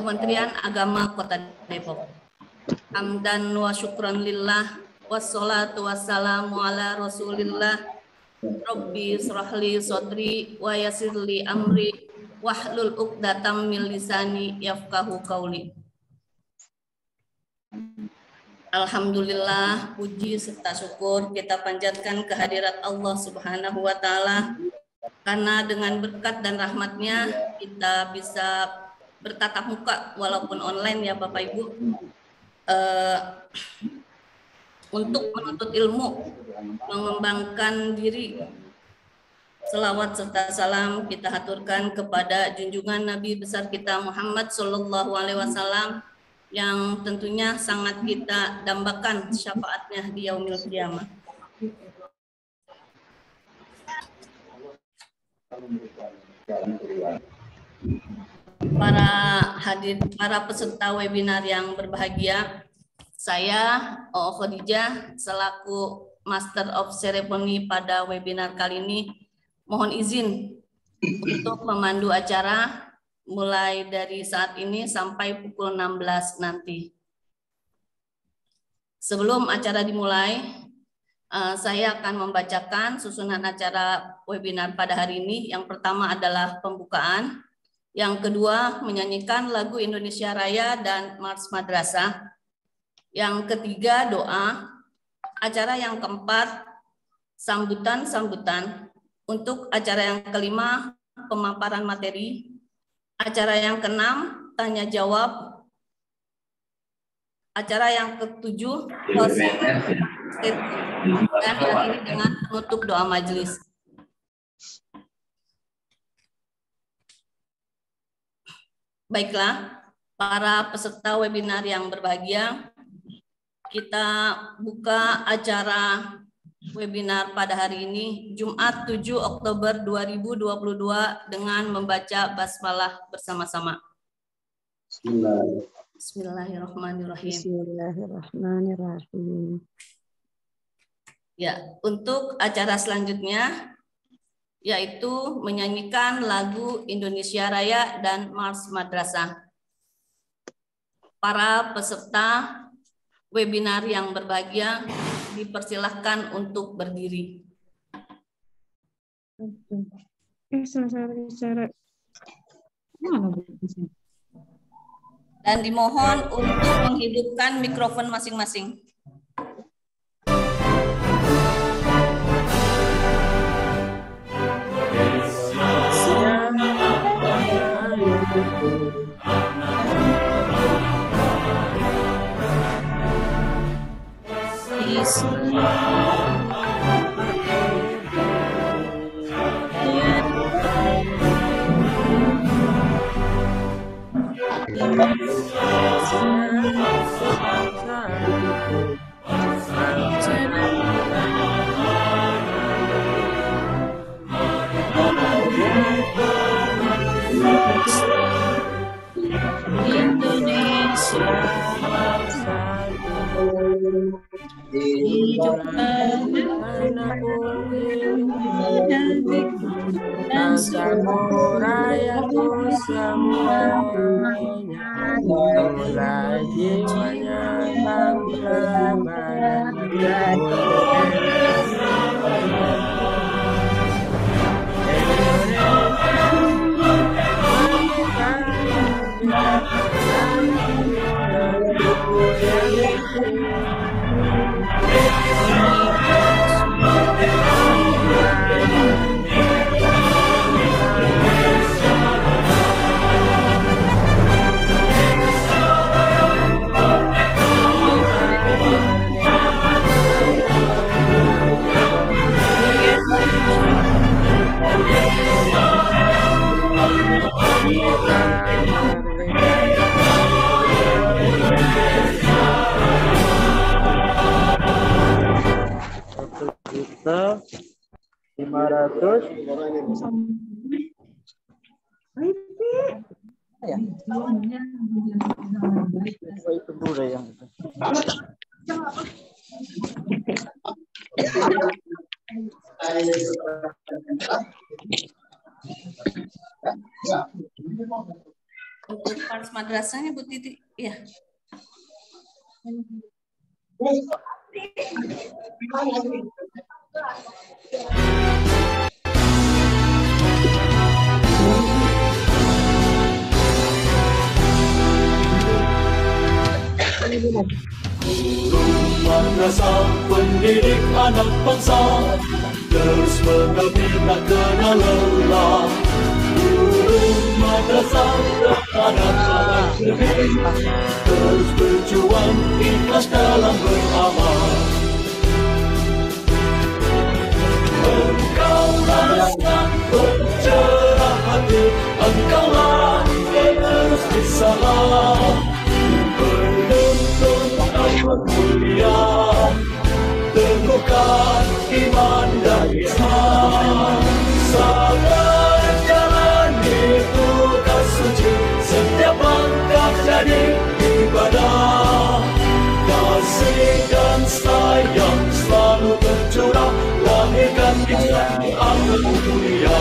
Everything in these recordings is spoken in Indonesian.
Kementerian Agama Kota Depok. Hamdan wa syukran lillah wassalatu wassalamu ala Rasulillah. Rabbi israhli sadri wa yassirli amri wahlul 'uqdatam min lisani yafqahu qauli. Alhamdulillah, puji serta syukur kita panjatkan kehadirat Allah Subhanahu wa Ta'ala, karena dengan berkat dan rahmatnya kita bisa bertatap muka walaupun online ya Bapak Ibu, untuk menuntut ilmu, mengembangkan diri. Selawat serta salam kita haturkan kepada junjungan Nabi besar kita Muhammad Sallallahu Alaihi Wasallam, yang tentunya sangat kita dambakan syafaatnya di yaumil qiyamah. Para peserta webinar yang berbahagia, saya Khadijah selaku Master of Ceremony pada webinar kali ini mohon izin untuk memandu acara mulai dari saat ini sampai pukul 16 nanti. Sebelum acara dimulai, saya akan membacakan susunan acara webinar pada hari ini. Yang pertama adalah pembukaan, yang kedua menyanyikan lagu Indonesia Raya dan Mars Madrasah, yang ketiga doa, acara yang keempat sambutan-sambutan, untuk acara yang kelima pemaparan materi, acara yang keenam tanya jawab, acara yang ketujuh closing statement, dan akhiri dengan penutup doa majelis. Baiklah, para peserta webinar yang berbahagia, kita buka acara webinar pada hari ini, Jumat 7 Oktober 2022, dengan membaca basmalah bersama-sama. Bismillahirrahmanirrahim. Bismillahirrahmanirrahim. Ya, untuk acara selanjutnya yaitu menyanyikan lagu Indonesia Raya dan Mars Madrasah. Para peserta webinar yang berbahagia dipersilahkan untuk berdiri. Dan dimohon untuk menghidupkan mikrofon masing-masing. Dan samuraiku semuanya, mulai jiwanya bangga Juta 500 ya. Itu mudah yang itu. Untuk pars madrasahnya Bu Titi, ya. Madrasah pendidik anak bangsa, terus mengabdi tak kenal lelah. Madrasah anak-anak negeri, terus berjuang ikhlas dalam beramal. Engkaulah sang pencerah hati, engkaulah penerus risalah, penuntun amat mulia, teguhkan iman dan Islam. Sabar jalani tugas suci, setiap langkah jadi ibadah. Kasih dan sayang selalu tercurah, lahirkan Islam di alam dunia.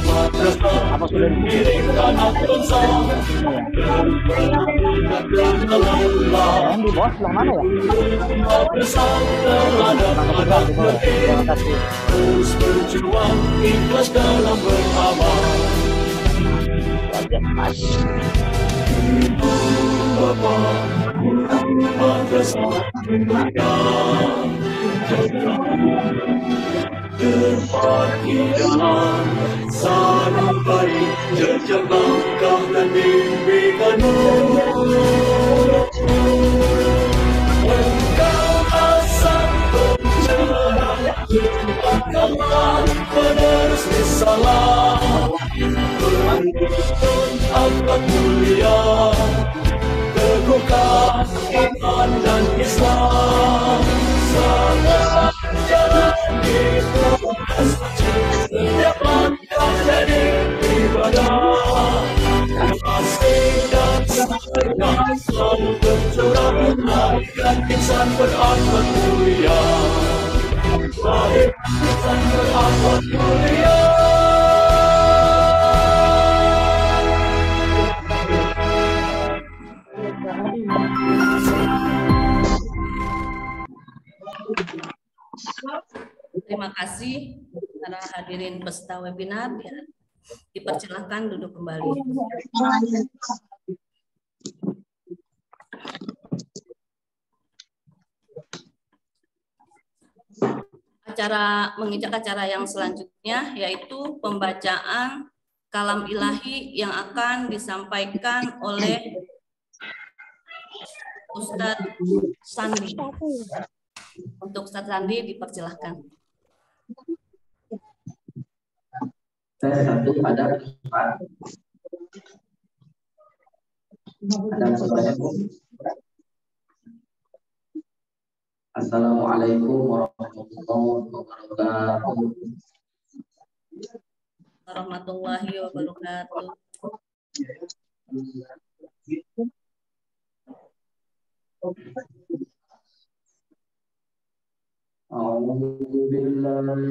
Madrasah pendidik anak bangsa, Yang di bawah sebelah mana ya? madrasah terhadap anak negeri, terus berjuang ikhlas dalam beramal. Ibu bapa madrasah dunia, terpaki dalam sanubari, jejak langkah dan bimbinganmu. Engkaulah sang pencerah, engkaulah penerus risalah, penuntun akhlak mulia, teguhkan iman dan Islam. Sabar jalani tugas suci, setiap langkah jadi ibadah. Kasih dan sayang selalu tercurah, lahirkan insan berakhlak mulia, lahirkan insan berakhlak mulia. Terima kasih para hadirin peserta webinar, ya. Dipersilahkan duduk kembali. Mengejak acara yang selanjutnya yaitu pembacaan kalam ilahi yang akan disampaikan oleh Ustadz Sandi. Untuk Ustadz Sandi dipersilahkan. Saya satu ada suaranya Bu. Assalamualaikum warahmatullahi wabarakatuh. Warahmatullahi wabarakatuh. A'udzu billahi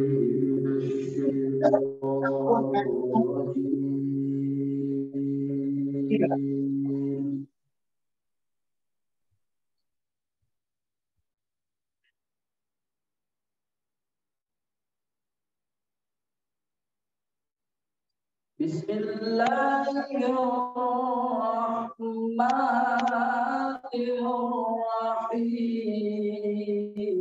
minasyaitonir rajim. Bismillahirrahmanirrahim.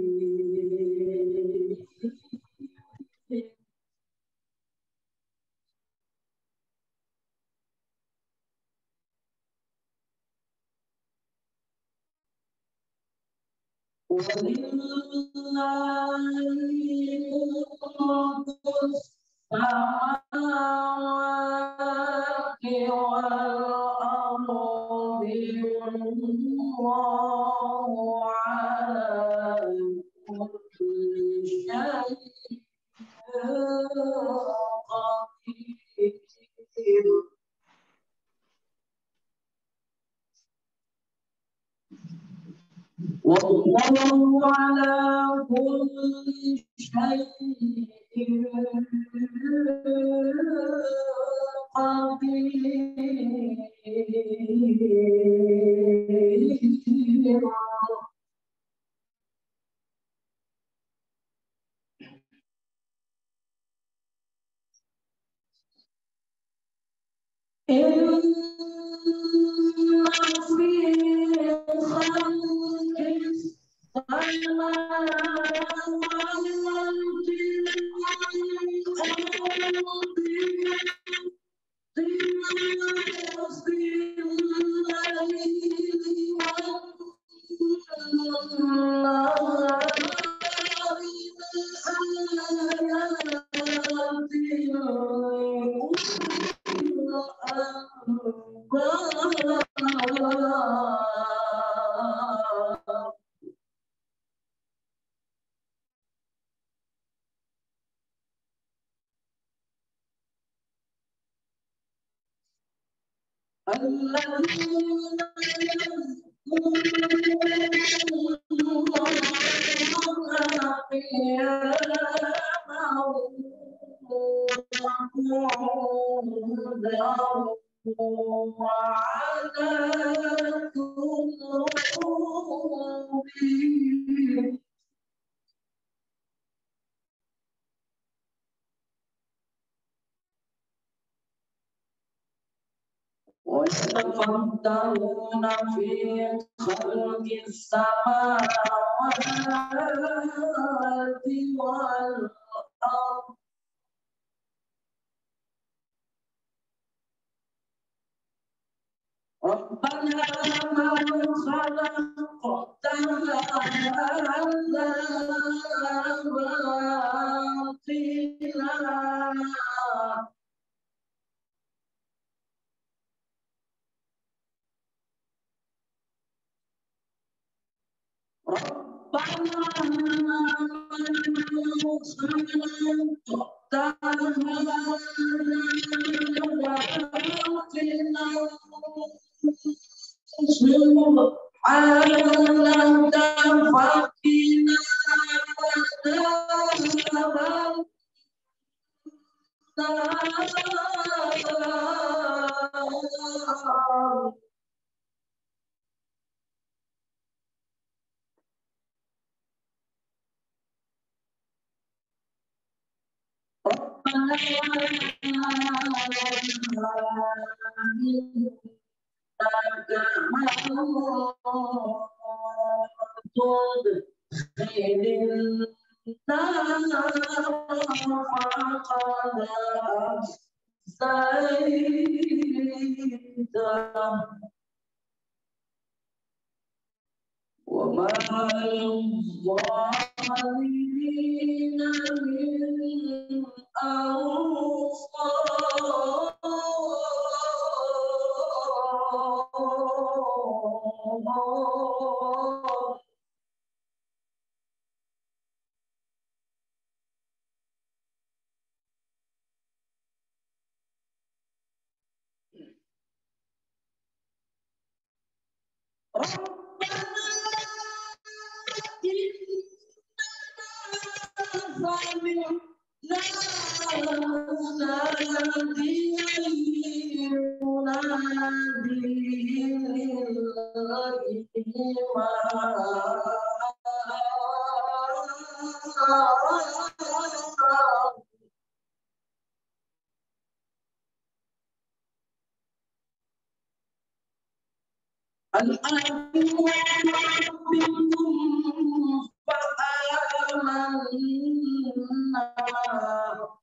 Wallahu ala kulli syai'in ويتفكرون في خلق السماوات والأرض ربنا ما خلقت هذا باطلا وما للظالمين من أنصار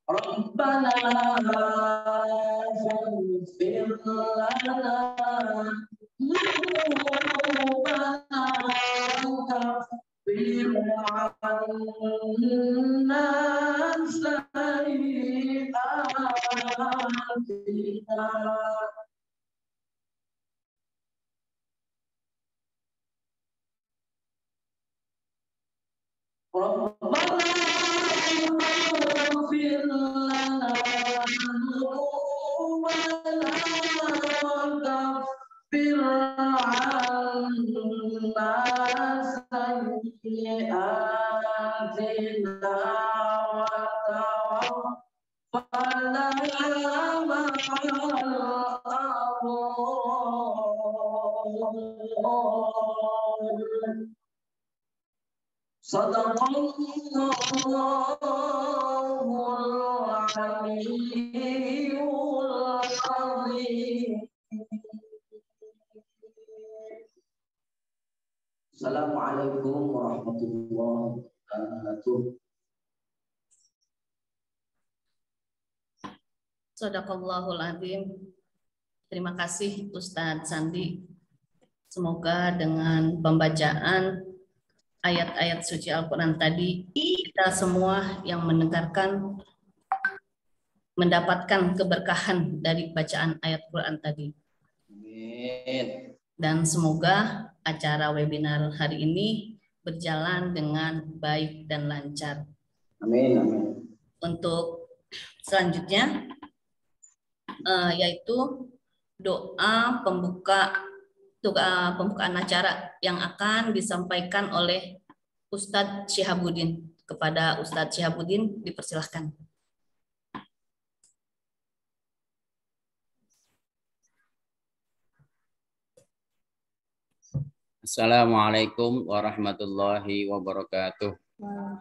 ربنا فاغفر لنا ذنوبنا وكفر عنا سيئاتنا ربنا اغفر لنا ذنوبنا وكفر عنا سيئاتنا وتوفنا مع الأبرار صدق الله العلي العظيم Assalamualaikum warahmatullahi wabarakatuh. Shadaqallahul Adzim. Terima kasih Ustadz Sandi. Semoga dengan pembacaan ayat-ayat suci Al-Quran tadi, kita semua yang mendengarkan mendapatkan keberkahan dari bacaan ayat Quran tadi. Amin. Dan semoga acara webinar hari ini berjalan dengan baik dan lancar. Amin. Amin. Untuk selanjutnya yaitu doa pembukaan acara yang akan disampaikan oleh Ustadz Syihabuddin. Kepada Ustadz Syihabuddin dipersilahkan. Assalamualaikum warahmatullahi wabarakatuh.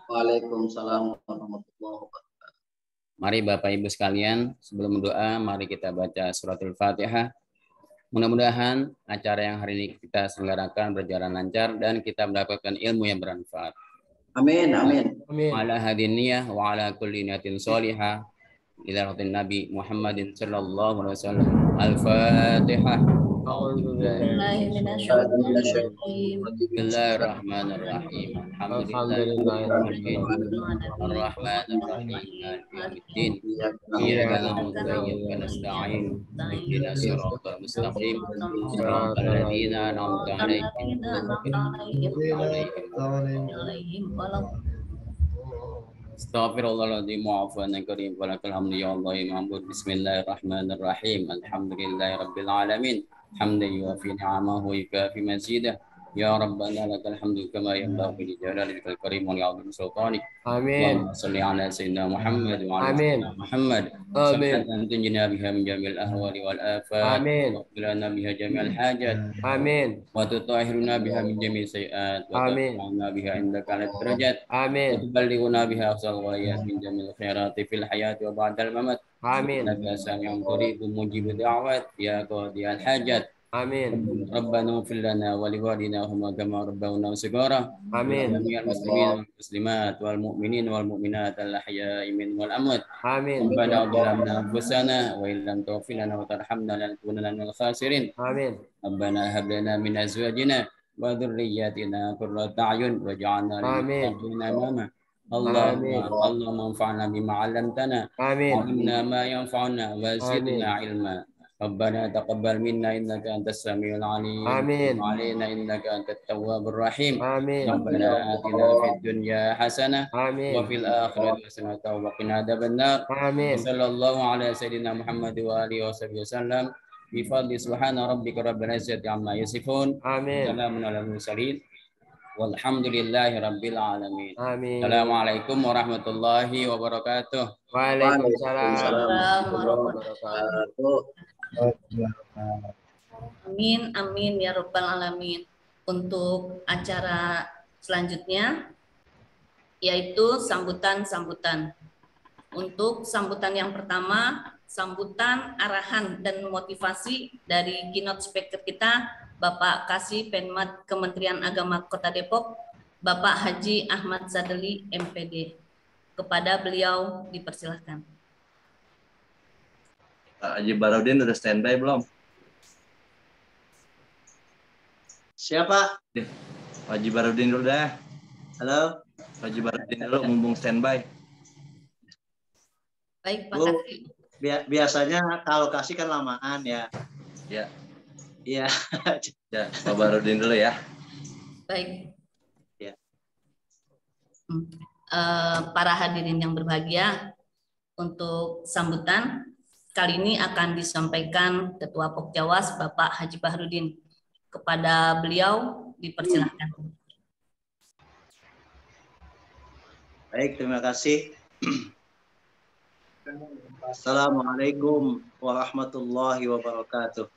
Waalaikumsalam warahmatullahi wabarakatuh. Mari Bapak Ibu sekalian, sebelum berdoa, mari kita baca suratul Fatihah. Mudah-mudahan acara yang hari ini kita selenggarakan berjalan lancar dan kita mendapatkan ilmu yang bermanfaat. Amin. Amin. Ala hadiniyah wa ala kulli niyatin sholihah ila rabbin Nabi Muhammadin sallallahu alaihi wasallam. Al-Fatihah. Bismillahirrahmanirrahim. Alhamdulillahirrahmanirrahim. Ar-Rahmanirrahim. Maliki yaumiddin. Iyyaka na'budu wa iyyaka nasta'in. Ihdinas siratal mustaqim. Siratal ladzina an'amta 'alaihim Astaghfirullahaladzim wa'afuwan karim walakal hamdu ya Allah ma'bud. Bismillahirrahmanirrahim. Alhamdulillahirabbil alamin. Hamdan yuwafi ni'amahu wa yukafi mazidah. Ya Rabbana lakal hamdu kama yanbaghi li jalalikal karim wa li'azimi sultanik. Amin. Allahumma shalli ala sayyidina Muhammad wa ala sayyidina Muhammad. Amin. Tunjina biha min jamil ahwali wal afat. Amin. Wa qilana biha jamil hajat. Amin. Wa tutahhiruna biha min jamil sayiat. Wa tarfa'una biha indaka ala derajat. Amin. Wa tuballighuna biha aqsal ghayat min jamil khairati fil hayati wa ba'dal mamat. Amin. Innaka sami'un qaribun mujibud da'wat ya qadiyal hajat. Amin. Rabbana ighfir lana wa liwalidina wa kama rabbawna shighara. Amin. Jami'al muslimin wal muslimat wal mu'minin wal mu'minat al ahya'i minhum wal amwat. Amin. Rabbana zalamna anfusana wa illam taghfir lana wa tarhamna lanakunanna minal khasirin. Amin. Rabbana hab lana min azwajina wa dhurriyyatina qurrata a'yun waj'alna lil muttaqina imama. Allahumma anfa'na bima 'allamtana. Amin. 'allimna ma yanfa'una wa zidna 'ilma. Rabbana taqabbal minna innaka antas samiul alim. Amin. Wa alaina innaka antat tawwabur rahim. Amin. Rabbana atina fid dunya hasanah. Amin. Wa fil akhirati hasanah wa qina adzabannar. Amin. Sallallahu ala sayyidina Muhammad wa alihi wasallam. Bi fadli subhana rabbika rabbil izzati amma yasifun. Amin. Salamun alal mursalin. Walhamdulillahi rabbil alamin. Amin. Assalamualaikum warahmatullahi wabarakatuh. Waalaikumsalam warahmatullahi wabarakatuh. Amin, amin ya Rabbal Alamin. Untuk acara selanjutnya yaitu sambutan-sambutan. Untuk sambutan yang pertama, sambutan arahan dan motivasi dari keynote speaker kita, Bapak Kasih Penmat Kementerian Agama Kota Depok, Bapak Haji Ahmad Sadeli MPD. Kepada beliau dipersilahkan. Pak Haji Barudin udah standby belum? Siapa? Pak Haji Barudin dulu dah. Halo? Pak Haji Barudin dulu mumpung standby. Baik, Pak Bu, Kasih. biasanya kalau kasih kan lamaan ya. Ya. Iya. Ya, Pak Barudin dulu ya. Baik. Ya. Para hadirin yang berbahagia, untuk sambutan kali ini akan disampaikan Ketua Pokjawas Bapak Haji Bahrudin. Kepada beliau dipersilahkan. Baik, terima kasih. Assalamualaikum warahmatullahi wabarakatuh.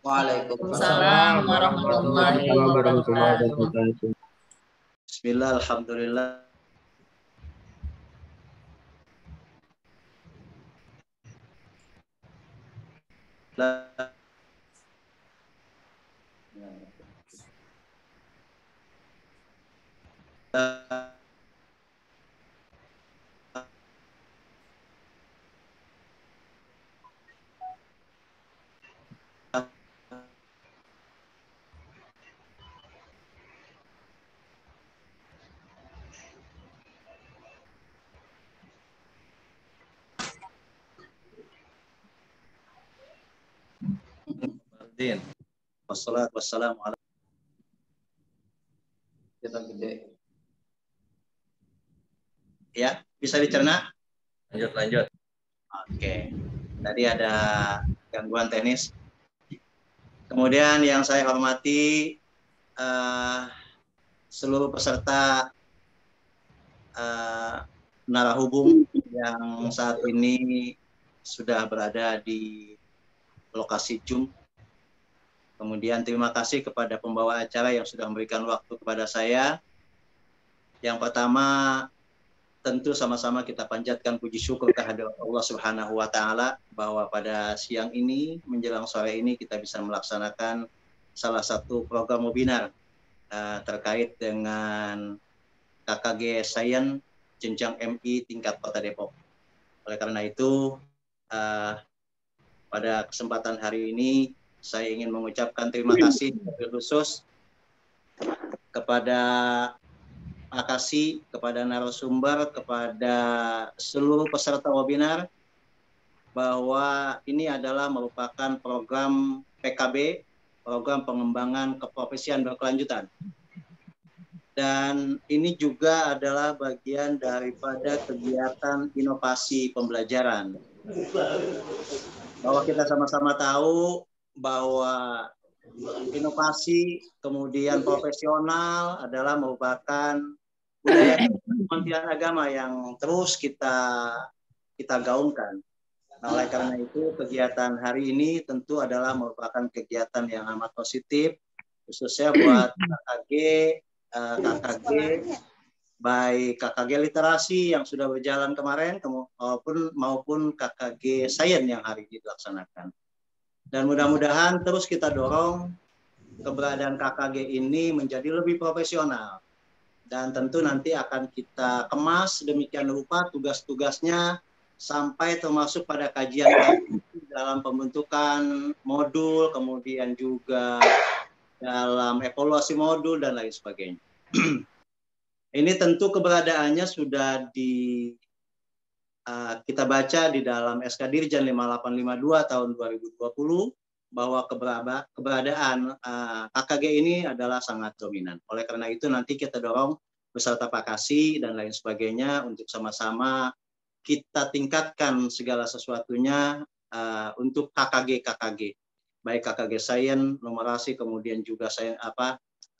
Waalaikumsalam warahmatullahi wabarakatuh. Bismillah, alhamdulillah. Din. Wassalatu wassalamu ala Kita gede. ya, bisa dicerna? Lanjut. Oke. Tadi ada gangguan teknis. Kemudian yang saya hormati seluruh peserta narahubung yang saat ini sudah berada di lokasi Zoom. Kemudian terima kasih kepada pembawa acara yang sudah memberikan waktu kepada saya. Yang pertama, tentu sama-sama kita panjatkan puji syukur kehadirat Allah Subhanahu wa taala bahwa pada siang ini menjelang sore ini kita bisa melaksanakan salah satu program webinar terkait dengan KKG Science jenjang MI tingkat Kota Depok. Oleh karena itu, pada kesempatan hari ini saya ingin mengucapkan terima kasih khusus kepada Akasi, kepada narasumber, kepada seluruh peserta webinar bahwa ini adalah merupakan program PKB, program pengembangan keprofesian berkelanjutan. Dan ini juga adalah bagian daripada kegiatan inovasi pembelajaran. Bahwa kita sama-sama tahu bahwa inovasi kemudian profesional adalah merupakan budaya Kementerian Agama yang terus kita gaungkan. Nah, oleh karena itu kegiatan hari ini tentu adalah merupakan kegiatan yang amat positif, khususnya buat KKG, baik KKG literasi yang sudah berjalan kemarin maupun KKG Science yang hari ini dilaksanakan. Dan mudah-mudahan terus kita dorong keberadaan KKG ini menjadi lebih profesional. Dan tentu nanti akan kita kemas demikian rupa tugas-tugasnya sampai termasuk pada kajian dalam pembentukan modul, kemudian juga dalam evaluasi modul dan lain sebagainya. Ini tentu keberadaannya sudah kita baca di dalam SK Dirjen 5852 tahun 2020 bahwa keberadaan KKG ini adalah sangat dominan. Oleh karena itu nanti kita dorong beserta Pak Kasi dan lain sebagainya untuk sama-sama kita tingkatkan segala sesuatunya untuk KKG, baik KKG Science, numerasi, kemudian juga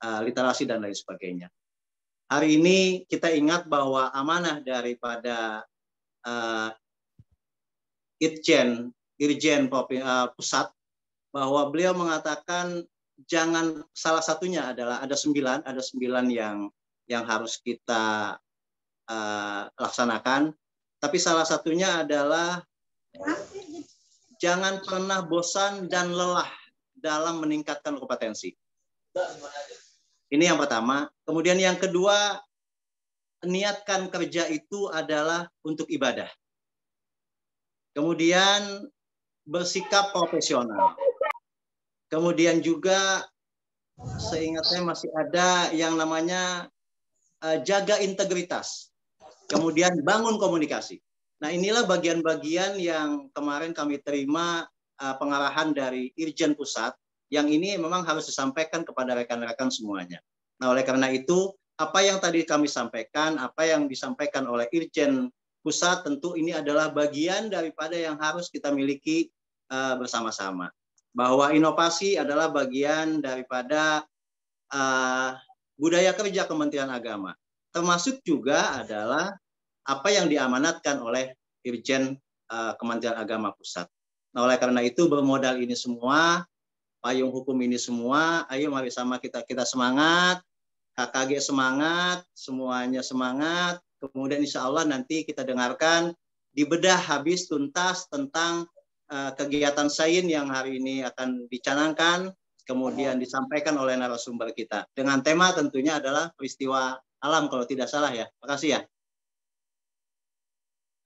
literasi dan lain sebagainya. Hari ini kita ingat bahwa amanah daripada Irjen Pusat bahwa beliau mengatakan jangan, salah satunya adalah ada sembilan yang harus kita laksanakan, tapi salah satunya adalah jangan pernah bosan dan lelah dalam meningkatkan kompetensi. Ini yang pertama. Kemudian yang kedua, niatkan kerja itu adalah untuk ibadah. Kemudian bersikap profesional. Kemudian juga seingat saya masih ada yang namanya jaga integritas. Kemudian bangun komunikasi. Nah, inilah bagian-bagian yang kemarin kami terima pengarahan dari Irjen Pusat yang ini memang harus disampaikan kepada rekan-rekan semuanya. Nah, oleh karena itu apa yang tadi kami sampaikan, apa yang disampaikan oleh Irjen Pusat, tentu ini adalah bagian daripada yang harus kita miliki bersama-sama. Bahwa inovasi adalah bagian daripada budaya kerja Kementerian Agama. Termasuk juga adalah apa yang diamanatkan oleh Irjen Kementerian Agama Pusat. Nah, oleh karena itu bermodal ini semua, payung hukum ini semua, ayo mari sama kita semangat. KKG semangat, semuanya semangat. Kemudian insya Allah nanti kita dengarkan dibedah habis tuntas tentang kegiatan sains yang hari ini akan dicanangkan, kemudian disampaikan oleh narasumber kita. Dengan tema tentunya adalah peristiwa alam kalau tidak salah ya. Makasih ya.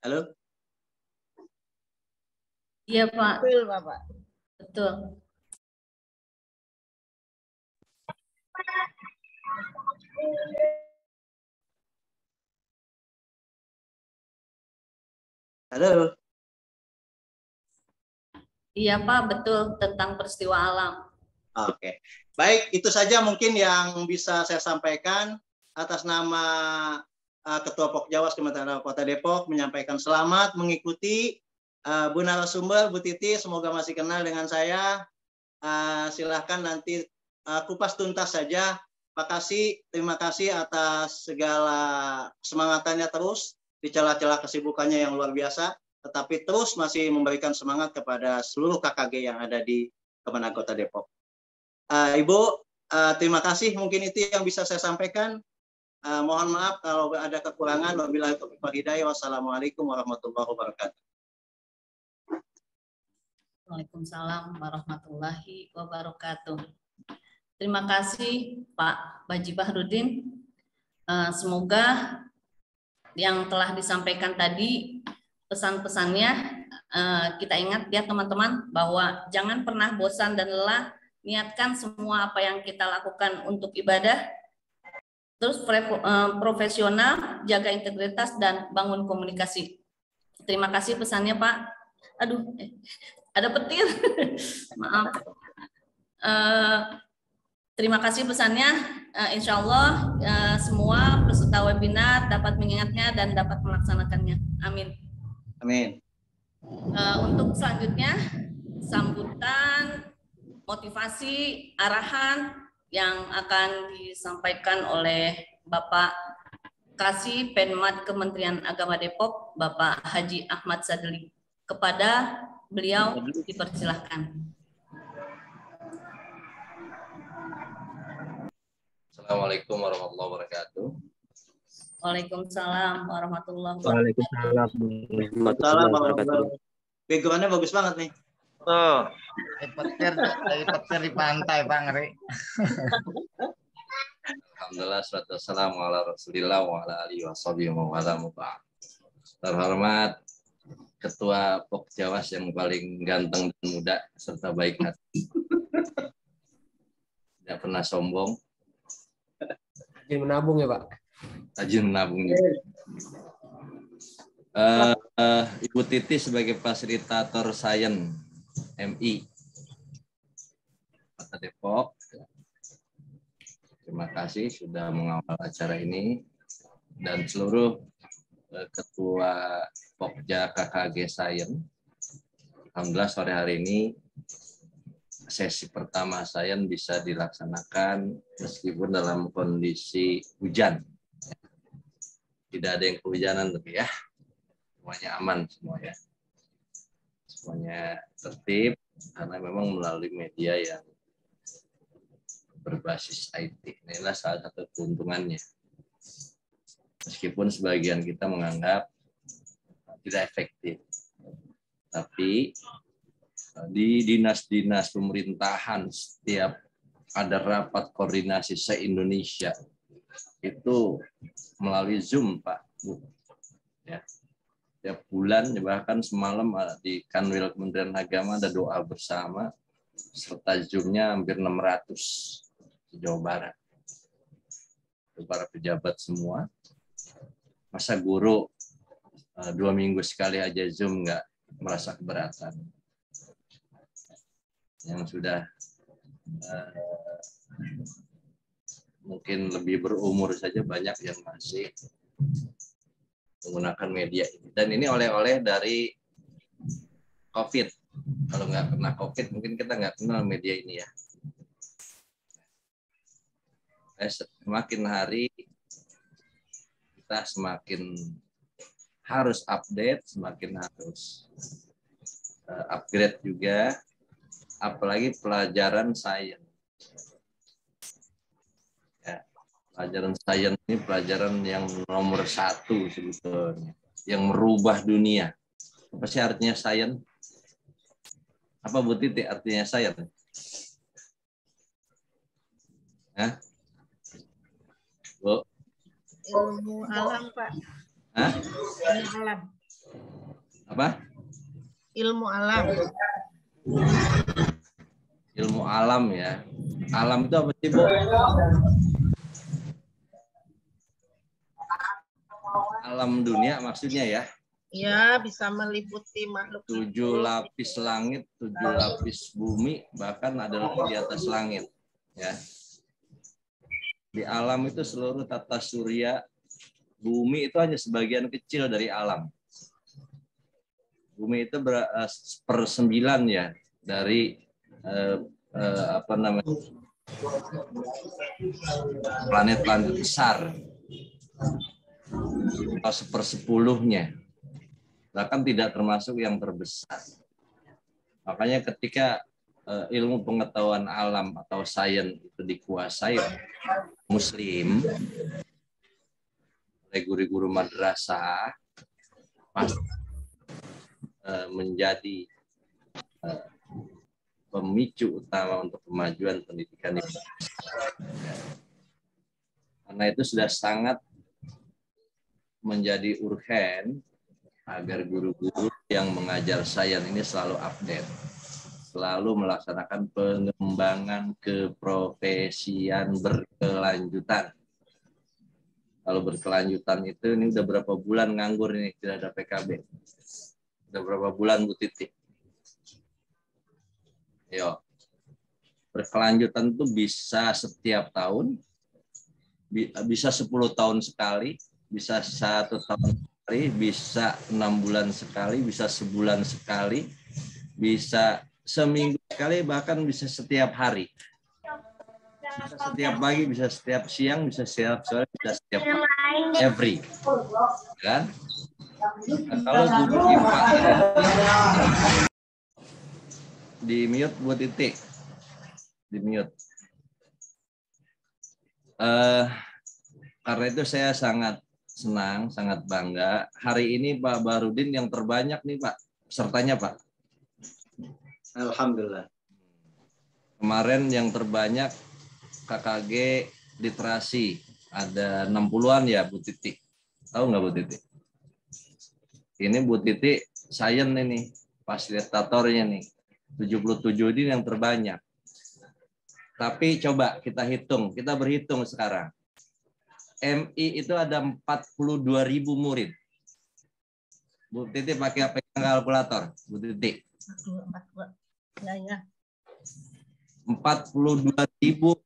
Halo? Iya Pak. Betul Bapak. Betul. Halo? Iya Pak, betul tentang peristiwa alam. Oke. Baik, itu saja mungkin yang bisa saya sampaikan atas nama Ketua Pokjawas Kementerian Kota Depok menyampaikan selamat mengikuti Bu narasumber, Bu Titi, semoga masih kenal dengan saya. Silahkan nanti kupas tuntas saja. Terima kasih atas segala semangatannya terus di celah-celah kesibukannya yang luar biasa, tetapi terus masih memberikan semangat kepada seluruh KKG yang ada di Kementerian Kota Depok. Ibu, terima kasih. Mungkin itu yang bisa saya sampaikan. Mohon maaf kalau ada kekurangan. Wabillahi taufiq wal hidayah. Wassalamualaikum warahmatullahi wabarakatuh. Waalaikumsalam warahmatullahi wabarakatuh. Terima kasih Pak Baji Bahrudin. Semoga yang telah disampaikan tadi pesan-pesannya kita ingat ya teman-teman, bahwa jangan pernah bosan dan lelah, niatkan semua apa yang kita lakukan untuk ibadah, terus profesional, jaga integritas dan bangun komunikasi. Terima kasih pesannya Pak. Aduh, ada petir. Maaf. Terima kasih pesannya. Insya Allah semua peserta webinar dapat mengingatnya dan dapat melaksanakannya. Amin. Amin. Untuk selanjutnya, sambutan, motivasi, arahan yang akan disampaikan oleh Bapak Kasih Penmat Kementerian Agama Depok, Bapak Haji Ahmad Sadli. Kepada beliau dipersilahkan. Assalamualaikum warahmatullahi wabarakatuh. Waalaikumsalam warahmatullahi wabarakatuh. Waalaikumsalam warahmatullahi wabarakatuh. Background-nya bagus banget nih. Tuh, dari petir di pantai, Bang Ri. Alhamdulillah, salatu wassalamu ala Rasulillah wa ala alihi washabihi wa ala mubah. Terhormat Ketua Pokjawas yang paling ganteng dan muda serta baik hati. Tidak pernah sombong. Rajin menabung ya Pak. Rajin menabung. Ibu Titi sebagai fasilitator sains MI Kota Depok. Terima kasih sudah mengawal acara ini dan seluruh Ketua Pokja KKG Sains. Alhamdulillah sore hari ini sesi pertama sains bisa dilaksanakan meskipun dalam kondisi hujan. Tidak ada yang kehujanan tapi ya. Semuanya aman semua ya. Semuanya tertib karena memang melalui media yang berbasis IT. Inilah salah satu keuntungannya. Meskipun sebagian kita menganggap tidak efektif. Tapi di dinas-dinas pemerintahan setiap ada rapat koordinasi se-Indonesia itu melalui Zoom Pak Bu. Ya. Tiap bulan bahkan semalam di Kanwil Kementerian Agama ada doa bersama serta Zoom-nya hampir 600 di Jawa Barat. Para pejabat semua. Masa guru 2 minggu sekali aja Zoom nggak merasa keberatan. Yang sudah mungkin lebih berumur saja banyak yang masih menggunakan media ini. Dan ini oleh-oleh dari COVID. Kalau nggak kena COVID mungkin kita nggak kenal media ini ya. Semakin hari kita semakin harus update, semakin harus upgrade juga, apalagi pelajaran sains. Ya, pelajaran sains ini pelajaran yang nomor 1 sebetulnya, yang merubah dunia. Apa sih artinya sains? Apa Bu Titi artinya sains? Hah? Bu? Ilmu alam, Pak. Hah? Ilmu alam. Apa? Ilmu alam. Ilmu alam ya. Alam itu apa sih, Bu? Alam dunia maksudnya ya. Ya, bisa meliputi makhluk 7 hidup. lapis langit, 7 lapis bumi, bahkan ada lagi di atas langit. Ya. Di alam itu seluruh tata surya, bumi itu hanya sebagian kecil dari alam. Bumi itu /9 ya dari apa namanya planet-planet besar. Atau 1/10-nya. Bahkan tidak termasuk yang terbesar. Makanya ketika ilmu pengetahuan alam atau sains itu dikuasai Muslim oleh guru-guru madrasah, pasti menjadi pemicu utama untuk kemajuan pendidikan Indonesia. Karena itu sudah sangat menjadi urgen agar guru-guru yang mengajar sains ini selalu update, selalu melaksanakan pengembangan keprofesian berkelanjutan. Kalau berkelanjutan itu ini udah berapa bulan nganggur ini, tidak ada PKB. Udah berapa bulan Bu Titi? Yo. Berkelanjutan itu bisa setiap tahun, bisa 10 tahun sekali, bisa 1 tahun sekali, bisa 6 bulan sekali, bisa sebulan sekali, bisa seminggu sekali, bahkan bisa setiap hari. Bisa setiap pagi, bisa setiap siang, bisa setiap sore, bisa setiap every. Kan? Nah, kalau guru IPA di mute buat titik. Di mute. Karena itu saya sangat senang, sangat bangga. Hari ini Pak Baharudin yang terbanyak nih Pak, pesertanya Pak. Alhamdulillah. Kemarin yang terbanyak KKG literasi, ada 60-an ya Bu Titi. Tahu nggak Bu Titi? Ini Bu Titi sains ini, fasilitatornya nih. 77 ini yang terbanyak. Tapi coba kita hitung, kita berhitung sekarang. MI itu ada 42.000 murid. Bu Titi pakai kalkulator, Bu Titi. 42.000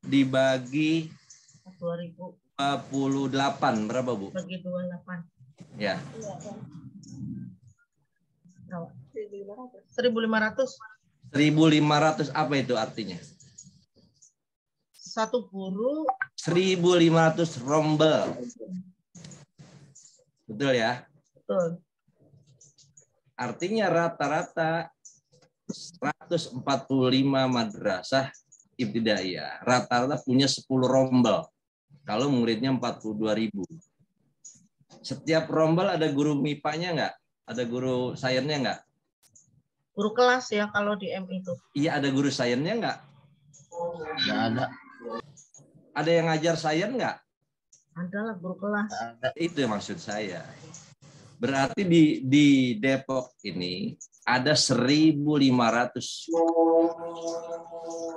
dibagi 28 berapa Bu? Bagi 28. Ya. 1.500. 1.500 apa itu artinya? Satu guru 1.500 rombel. Betul ya? Betul. Artinya rata-rata 145 madrasah ibtidaiyah. Rata-rata punya 10 rombel. Kalau muridnya 42.000. Setiap rombel ada guru MIPA-nya nggak? Ada guru sainsnya nggak? Guru kelas ya kalau di MI itu. Iya, ada guru sainsnya nggak? Nggak ada. Ada yang ngajar sains nggak? Ada lah guru kelas. Itu yang maksud saya. Berarti di Depok ini ada 1.500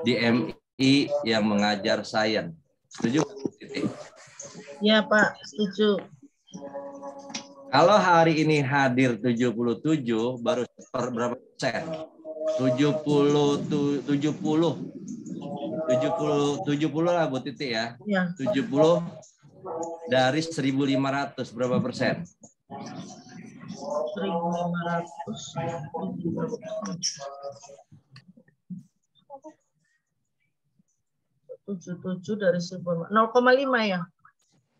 di MI yang mengajar sains. Setuju? Ya Pak, setuju. Kalau hari ini hadir 77, baru berapa persen? 70 lah Bu Titi ya. Ya. 70 dari 1.500 berapa persen? 1.500. 77 dari 0,5 ya?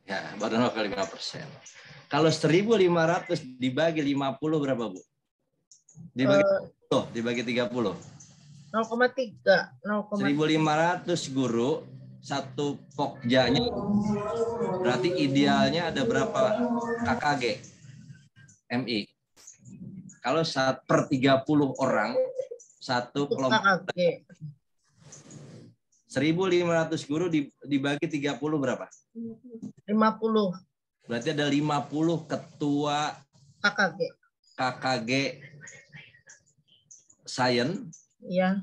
Ya, baru 0,5%. Kalau 1.500 dibagi 50 berapa Bu? Dibagi 30. 0,3. 1.500 guru, satu pokjanya, berarti idealnya ada berapa KKG MI? Kalau 1/30 orang, satu Untuk kelompok. KKG. 1.500 guru dibagi 30 berapa? 50 Berarti ada 50 ketua KKG. Sains, Ya,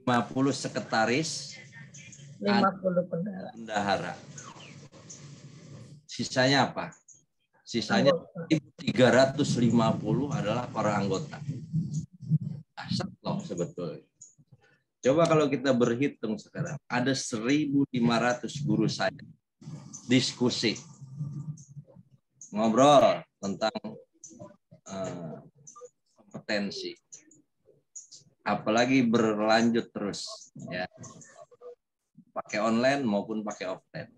50 sekretaris, 50 bendahara. bendahara. Sisanya apa? Sisanya Anggota. 350 adalah para anggota. Asal loh sebetulnya. Coba kalau kita berhitung sekarang, ada 1.500 guru saya diskusi, ngobrol tentang kompetensi, apalagi berlanjut terus, ya, pakai online maupun pakai offline.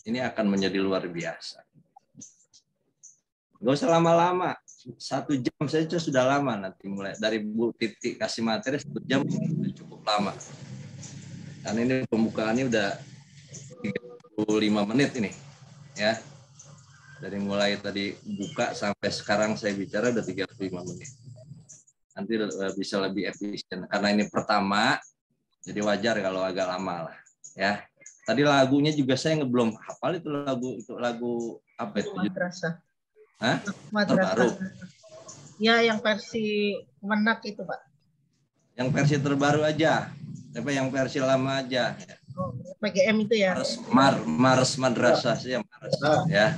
Ini akan menjadi luar biasa. Gak usah lama-lama, 1 jam saja sudah lama nanti mulai dari Bu Titi kasih materi 1 jam sudah cukup lama. Karena ini pembukaannya udah 35 menit ini, ya. Dari mulai tadi buka sampai sekarang saya bicara udah 35 menit. Nanti bisa lebih efisien karena ini pertama, jadi wajar kalau agak lama lah, ya. Tadi lagunya juga saya belum hafal itu lagu apa itu? Madrasah. Hah? Madrasah. Terbaru. Ya, yang versi Menak itu, Pak. Yang versi terbaru aja. Apa yang versi lama aja. Oh, PGM itu ya. Mars Madrasah sih Mars, ya.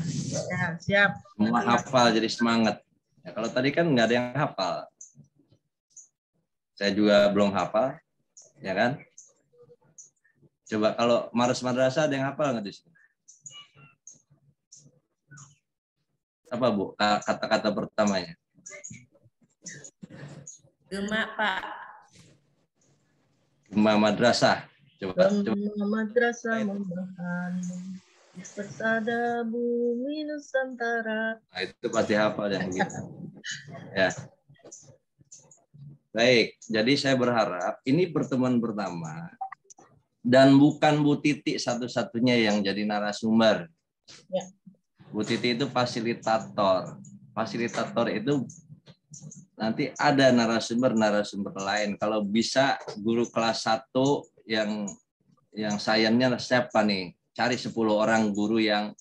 Ya, siap. Semua hafal jadi semangat. Ya, kalau tadi kan nggak ada yang hafal. Saya juga belum hafal, ya kan? Coba kalau Mars Madrasah ada yang hafal nggak di sini? Apa Bu kata-kata pertamanya? Gema, Pak. Gema Madrasah. Coba. Madrasah memahami persada bumi Nusantara. Nah, itu pasti hafal yang gitu. Ya. Baik, jadi saya berharap ini pertemuan pertama dan bukan Bu Titi satu-satunya yang jadi narasumber. Ya. Bu Titi itu fasilitator. Fasilitator itu nanti ada narasumber lain. Kalau bisa guru kelas 1 yang sainsnya siapa nih? Cari 10 orang guru yang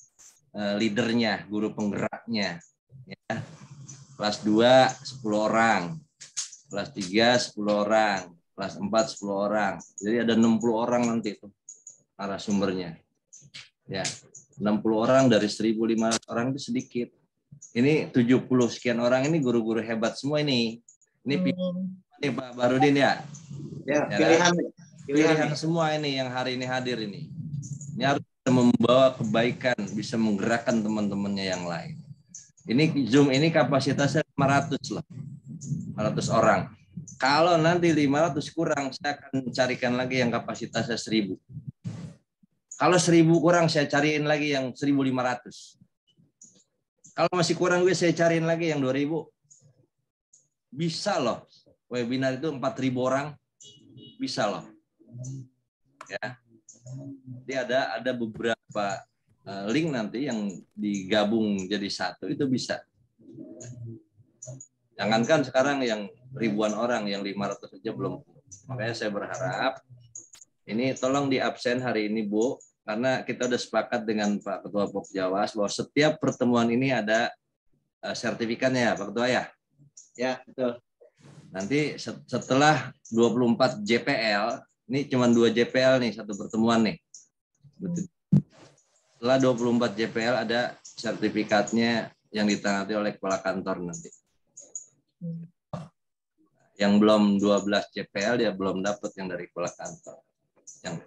leadernya, guru penggeraknya. Ya. Kelas 2 10 orang. Kelas 3 10 orang. Kelas 4 10 orang. Jadi ada 60 orang nanti itu narasumbernya. Ya. 60 orang dari 1.500 orang itu sedikit. Ini 70 sekian orang ini guru-guru hebat semua ini. Ini Pak Barudin ya. Ya, Ya, pilihan semua ini yang hari ini hadir ini. Ini harus membawa kebaikan, bisa menggerakkan teman-temannya yang lain. Ini Zoom ini kapasitasnya 500 loh. 500 orang. Kalau nanti 500 kurang, saya akan carikan lagi yang kapasitasnya 1.000. Kalau 1.000 kurang, saya cariin lagi yang 1.500. Kalau masih kurang gue, saya cariin lagi yang 2.000. Bisa loh. Webinar itu 4.000 orang. Bisa loh. Ya. Jadi ada beberapa link nanti yang digabung jadi satu. Itu bisa. Jangankan sekarang yang ribuan orang, yang 500 saja belum. Makanya saya berharap ini tolong di absen hari ini Bu, karena kita udah sepakat dengan Pak Ketua Pokjawas bahwa setiap pertemuan ini ada sertifikatnya Pak Ketua ya? Ya, betul. Nanti setelah 24 JPL, ini cuma 2 JPL nih satu pertemuan nih. Setelah 24 JPL ada sertifikatnya yang ditangani oleh kepala kantor nanti. Yang belum 12 JPL dia belum dapat yang dari kepala kantor.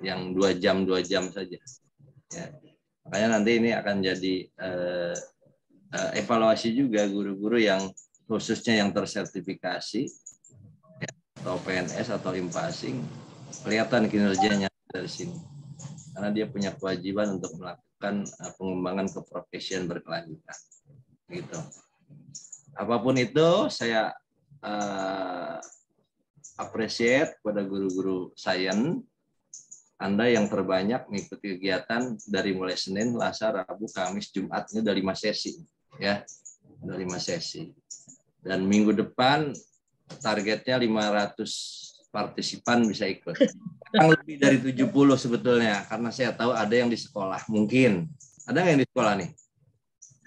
Yang 2 jam saja. Ya. Makanya nanti ini akan jadi evaluasi juga guru-guru yang khususnya yang tersertifikasi ya, atau PNS atau impasing, kelihatan kinerjanya dari sini. Karena dia punya kewajiban untuk melakukan pengembangan keprofesian berkelanjutan. Gitu. Apapun itu saya appreciate kepada guru-guru sains Anda yang terbanyak mengikuti kegiatan dari mulai Senin, Selasa, Rabu, Kamis, Jumat, ini udah 5 sesi. Ya, udah 5 sesi. Dan minggu depan targetnya 500 partisipan bisa ikut. Yang lebih dari 70 sebetulnya, karena saya tahu ada yang di sekolah. Mungkin. Ada nggak yang di sekolah nih?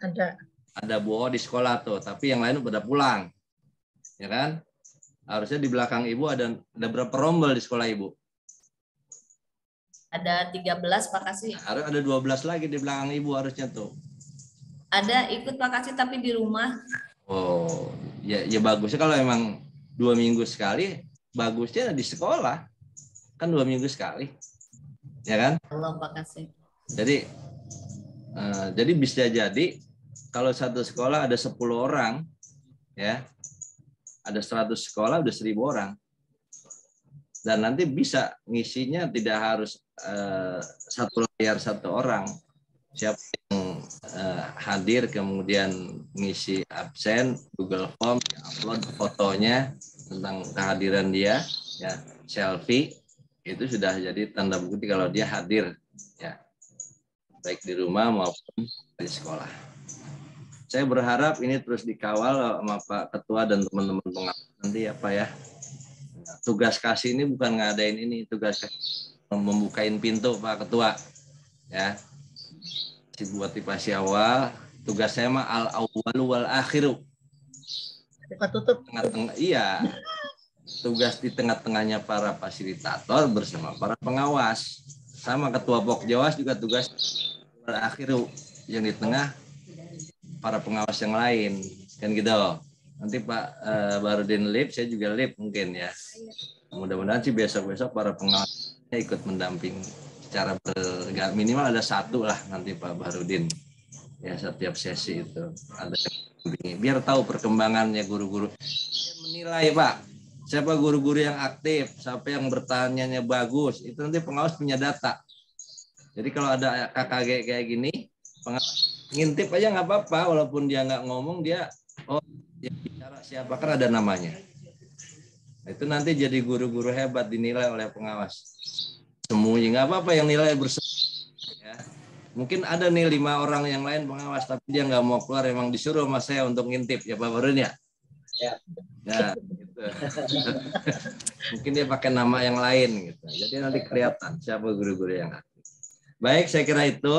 Ada. Ada Bu O di sekolah tuh, tapi yang lain udah pulang. Ya kan? Harusnya di belakang Ibu ada berapa rombel di sekolah Ibu? Ada 13 Pak Kasih. Harus ada 12 lagi di belakang Ibu harusnya tuh. Ada ikut Pak Kasih tapi di rumah. Oh, ya bagusnya kalau emang 2 minggu sekali, bagusnya di sekolah. Kan 2 minggu sekali. Ya kan? Allah Pak Kasih. Jadi bisa jadi kalau satu sekolah ada 10 orang, ya, ada 100 sekolah udah 1000 orang. Dan nanti bisa ngisinya tidak harus satu layar satu orang. Siapa yang hadir kemudian ngisi absen, Google Form, upload fotonya tentang kehadiran dia, ya, selfie, itu sudah jadi tanda bukti kalau dia hadir, ya, baik di rumah maupun di sekolah. Saya berharap ini terus dikawal sama Pak Ketua dan teman-teman pengawas nanti ya Pak ya. Tugas kasih ini bukan ngadain ini, tugas membukain pintu Pak Ketua, ya. Motivasi awal, tugas saya mah al-awwalu wal akhiru. Tutup. Tengah-tengah, iya. Tugas di tengah-tengahnya para fasilitator bersama para pengawas. Sama Ketua Pokjawas juga tugas wal akhiru, yang di tengah para pengawas yang lain. Kan gitu. Nanti Pak Barudin lip, saya juga lip mungkin ya. Mudah-mudahan sih besok-besok para pengawasnya ikut mendamping. Secara minimal ada 1 lah nanti Pak Barudin, ya, setiap sesi itu ada biar tahu perkembangannya guru-guru. Menilai Pak, siapa guru-guru yang aktif, siapa yang bertanyanya bagus, itu nanti pengawas punya data. Jadi kalau ada KKG kayak gini, pengawas ngintip aja nggak apa-apa, walaupun dia nggak ngomong, dia dia bicara siapa, kan ada namanya. Itu nanti jadi guru-guru hebat dinilai oleh pengawas. Semuanya nggak apa-apa yang nilai ya. Mungkin ada nih 5 orang yang lain pengawas tapi dia nggak mau keluar, emang disuruh sama saya untuk ngintip ya Pak Barun ya. Ya. Nah, gitu. Mungkin dia pakai nama yang lain gitu. Jadi nanti kelihatan siapa guru-guru yang aktif. Baik, saya kira itu.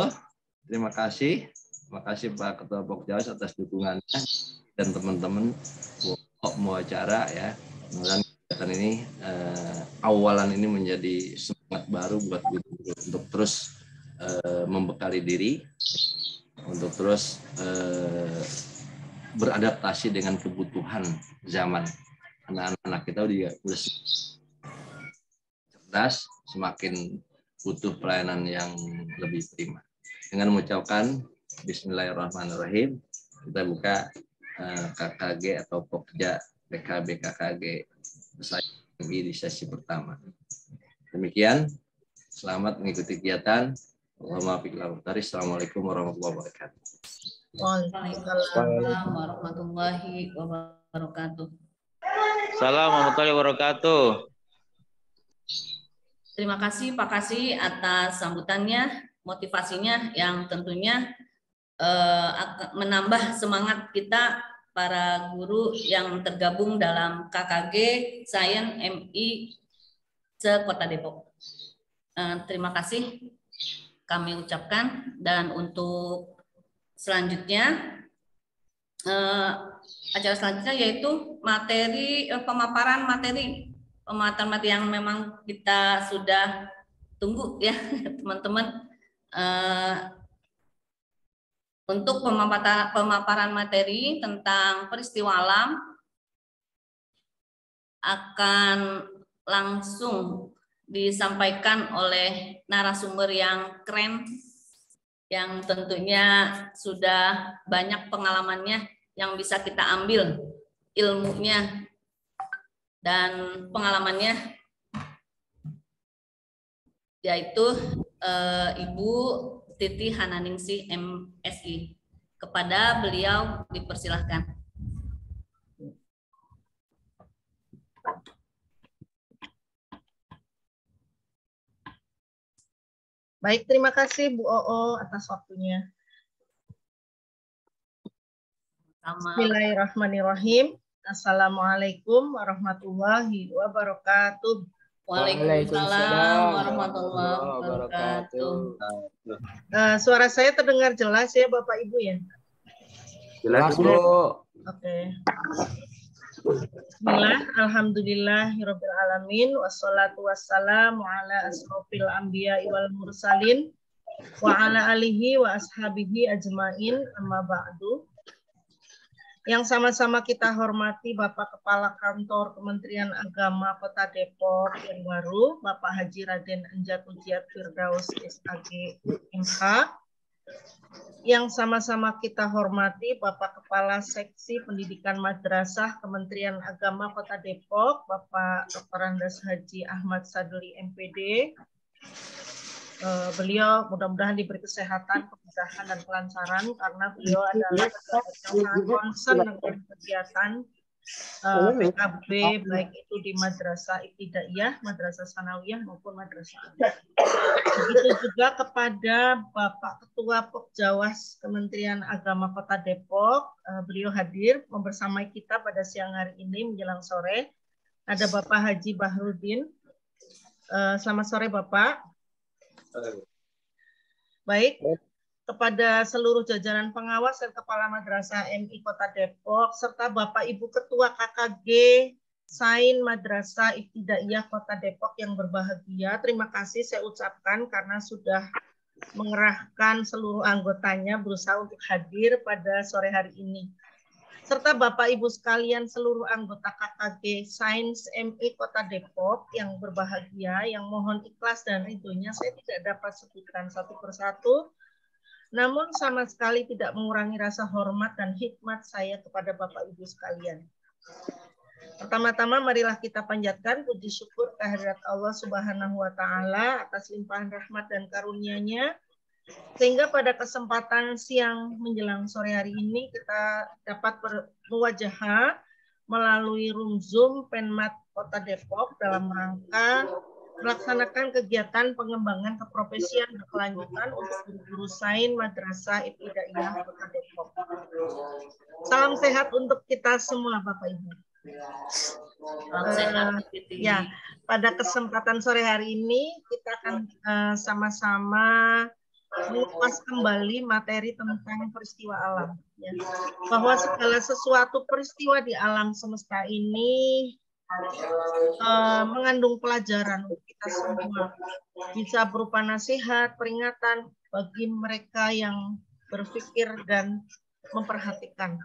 Terima kasih. Terima kasih Pak Ketua Pokjawas atas dukungannya dan teman-teman mau acara ya. Mudah-mudahan kegiatan ini awalan ini menjadi semangat baru buat guru-guru untuk terus membekali diri, untuk terus beradaptasi dengan kebutuhan zaman. Anak-anak kita udah cerdas, semakin butuh pelayanan yang lebih prima. Dengan mengucapkan Bismillahirrahmanirrahim, kita buka KKG atau Pokja PKB KKG saya di sesi pertama. Demikian, selamat mengikuti kegiatan. Assalamualaikum warahmatullahi wabarakatuh. Waalaikumsalam warahmatullahi wabarakatuh. Salam warahmatullahi wabarakatuh. Terima kasih Pak Kasih atas sambutannya, motivasinya yang tentunya akan menambah semangat kita para guru yang tergabung dalam KKG Sains MI se-Kota Depok. Terima kasih kami ucapkan, dan untuk selanjutnya acara selanjutnya yaitu pemaparan materi yang memang kita sudah tunggu ya teman-teman. Untuk pemaparan materi tentang peristiwa alam akan langsung disampaikan oleh narasumber yang keren, yang tentunya sudah banyak pengalamannya yang bisa kita ambil ilmunya dan pengalamannya, yaitu Ibu Titi Hananingsih MSI. Kepada beliau dipersilahkan. Baik, terima kasih Bu Oo atas waktunya. Bismillahirrahmanirrahim. Assalamualaikum warahmatullahi wabarakatuh. Waalaikumsalam warahmatullahi wabarakatuh. Suara saya terdengar jelas ya Bapak Ibu ya? Jelas, Bu. Oke. Bismillah, alhamdulillahirabbil alamin, wassalatu wassalamu ala asrofil anbiya'i wal mursalin wa ala alihi wa ashabihi ajmain, amma ba'du. Yang sama-sama kita hormati Bapak Kepala Kantor Kementerian Agama Kota Depok yang baru, Bapak Haji Raden Anjat Ujiat Firdaus SAG MH. Yang sama-sama kita hormati Bapak Kepala Seksi Pendidikan Madrasah Kementerian Agama Kota Depok, Bapak Dr. Andes Haji Ahmad Sadli MPD. Beliau mudah-mudahan diberi kesehatan, kemudahan, dan kelancaran karena beliau adalah yang sangat concern dengan kegiatan PKB baik itu di Madrasah Ibtidaiyah, Madrasah Sanawiyah maupun Madrasah Aliyah. Begitu juga kepada Bapak Ketua Pokjawas Kementerian Agama Kota Depok, beliau hadir membersamai kita pada siang hari ini menjelang sore. Ada Bapak Haji Bahrudin. Selamat sore Bapak. Baik, kepada seluruh jajaran pengawas dan Kepala Madrasah MI Kota Depok, serta Bapak Ibu Ketua KKG Sain Madrasah Ibtidaiyah Kota Depok yang berbahagia, terima kasih saya ucapkan karena sudah mengerahkan seluruh anggotanya berusaha untuk hadir pada sore hari ini. Serta Bapak Ibu sekalian seluruh anggota KKG Sains MI Kota Depok yang berbahagia, yang mohon ikhlas dan ridhonya saya tidak dapat sebutkan satu persatu, namun sama sekali tidak mengurangi rasa hormat dan hikmat saya kepada Bapak Ibu sekalian. Pertama-tama marilah kita panjatkan puji syukur kehadirat Allah Subhanahu wa Ta'ala atas limpahan rahmat dan karunia-Nya, sehingga pada kesempatan siang menjelang sore hari ini kita dapat bermuwajahah melalui room Zoom Penmat Kota Depok dalam rangka melaksanakan kegiatan pengembangan keprofesian berkelanjutan untuk guru-guru Sain Madrasah Ibtidaiyah Kota Depok. Salam sehat untuk kita semua Bapak Ibu. Ya, pada kesempatan sore hari ini kita akan sama-sama mengupas kembali materi tentang peristiwa alam, ya. Bahwa segala sesuatu peristiwa di alam semesta ini mengandung pelajaran untuk kita semua, bisa berupa nasihat, peringatan bagi mereka yang berpikir dan memperhatikan.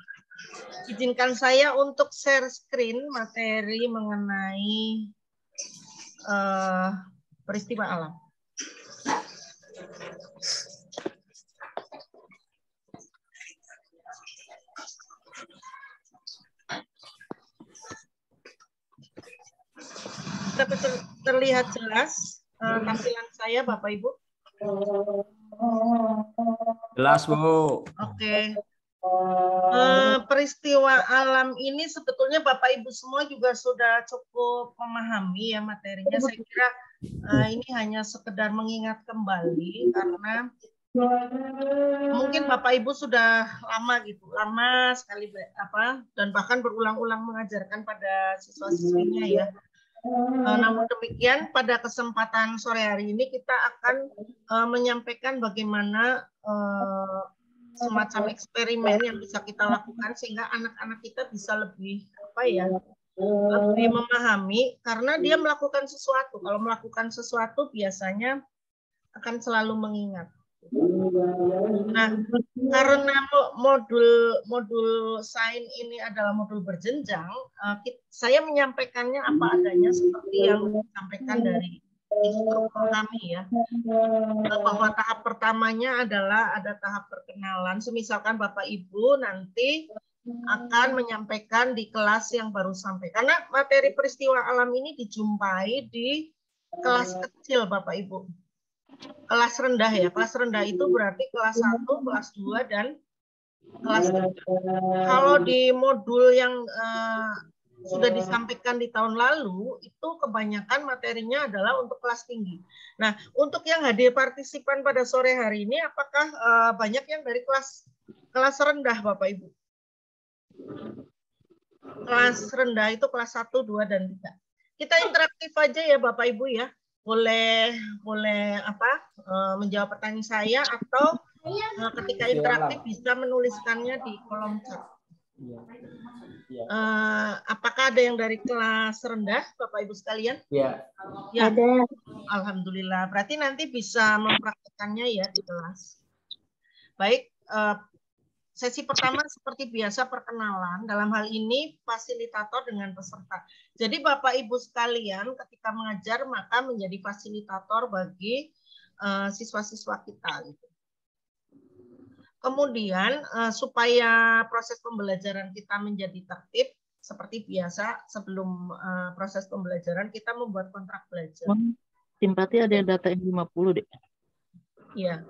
Izinkan saya untuk share screen materi mengenai peristiwa alam. Terlihat jelas tampilan saya Bapak Ibu? Jelas Bu. Oke. Peristiwa alam ini sebetulnya Bapak Ibu semua juga sudah cukup memahami ya materinya. Saya kira ini hanya sekedar mengingat kembali karena mungkin Bapak Ibu sudah lama sekali dan bahkan berulang-ulang mengajarkan pada siswa-siswinya ya. Namun demikian pada kesempatan sore hari ini kita akan menyampaikan bagaimana semacam eksperimen yang bisa kita lakukan sehingga anak-anak kita bisa lebih lebih memahami karena dia melakukan sesuatu. Kalau melakukan sesuatu biasanya akan selalu mengingat. Nah, karena modul sains ini adalah modul berjenjang, saya menyampaikannya apa adanya seperti yang disampaikan dari instruktur kami ya, bahwa tahap pertamanya adalah ada tahap perkenalan. Misalkan Bapak Ibu nanti akan menyampaikan di kelas yang baru sampai. Karena materi peristiwa alam ini dijumpai di kelas kecil Bapak Ibu. Kelas rendah ya. Kelas rendah itu berarti kelas 1, kelas 2, dan kelas 3. Kalau di modul yang sudah disampaikan di tahun lalu, itu kebanyakan materinya adalah untuk kelas tinggi. Nah, untuk yang hadir partisipan pada sore hari ini, apakah banyak yang dari kelas rendah, Bapak Ibu? kelas rendah itu kelas 1, 2, dan 3. Kita interaktif aja ya Bapak Ibu ya. Boleh menjawab pertanyaan saya atau ketika interaktif bisa menuliskannya di kolom chat. Apakah ada yang dari kelas rendah, Bapak Ibu sekalian? Ya. Ya. Ada. Alhamdulillah. Berarti nanti bisa mempraktekannya ya di kelas. Baik. Sesi pertama seperti biasa perkenalan. Dalam hal ini fasilitator dengan peserta. Jadi Bapak Ibu sekalian ketika mengajar maka menjadi fasilitator bagi siswa-siswa kita. Gitu. Kemudian supaya proses pembelajaran kita menjadi tertib, seperti biasa sebelum proses pembelajaran kita membuat kontrak belajar. Simpati ada yang data yang 50 deh. Iya.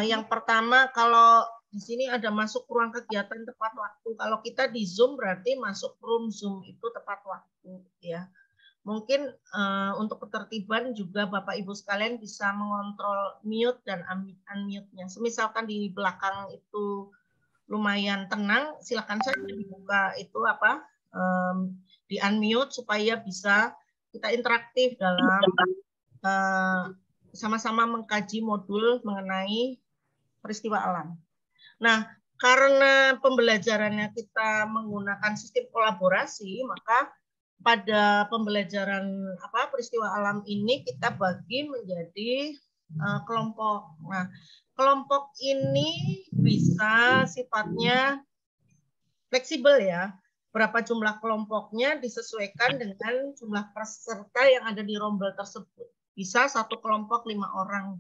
Yang pertama kalau di sini ada masuk ruang kegiatan tepat waktu. Kalau kita di Zoom berarti masuk room Zoom itu tepat waktu ya. Mungkin untuk ketertiban juga Bapak Ibu sekalian bisa mengontrol mute dan unmute-nya. Misalkan di belakang itu lumayan tenang, silakan saja dibuka itu di unmute supaya bisa kita interaktif dalam sama-sama mengkaji modul mengenai peristiwa alam. Nah, karena pembelajarannya kita menggunakan sistem kolaborasi, maka pada pembelajaran peristiwa alam ini kita bagi menjadi kelompok. Nah, kelompok ini bisa sifatnya fleksibel ya. Berapa jumlah kelompoknya disesuaikan dengan jumlah peserta yang ada di rombel tersebut. Bisa satu kelompok 5 orang.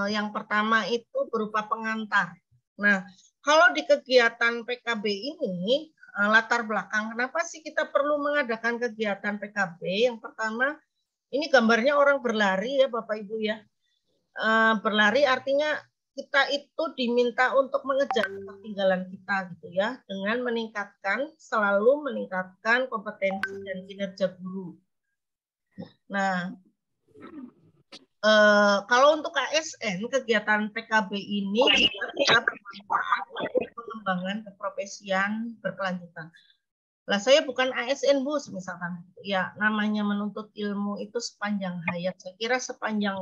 Yang pertama itu berupa pengantar. Nah, kalau di kegiatan PKB ini, latar belakang, kenapa sih kita perlu mengadakan kegiatan PKB? Yang pertama, ini gambarnya orang berlari ya Bapak Ibu ya. Berlari artinya kita itu diminta untuk mengejar ketinggalan kita gitu ya, dengan selalu meningkatkan kompetensi dan kinerja guru. Nah, kalau untuk ASN, kegiatan PKB ini juga bermanfaat untuk pengembangan keprofesian berkelanjutan. Lah saya bukan ASN Bu, misalkan ya namanya menuntut ilmu itu sepanjang hayat. Saya kira sepanjang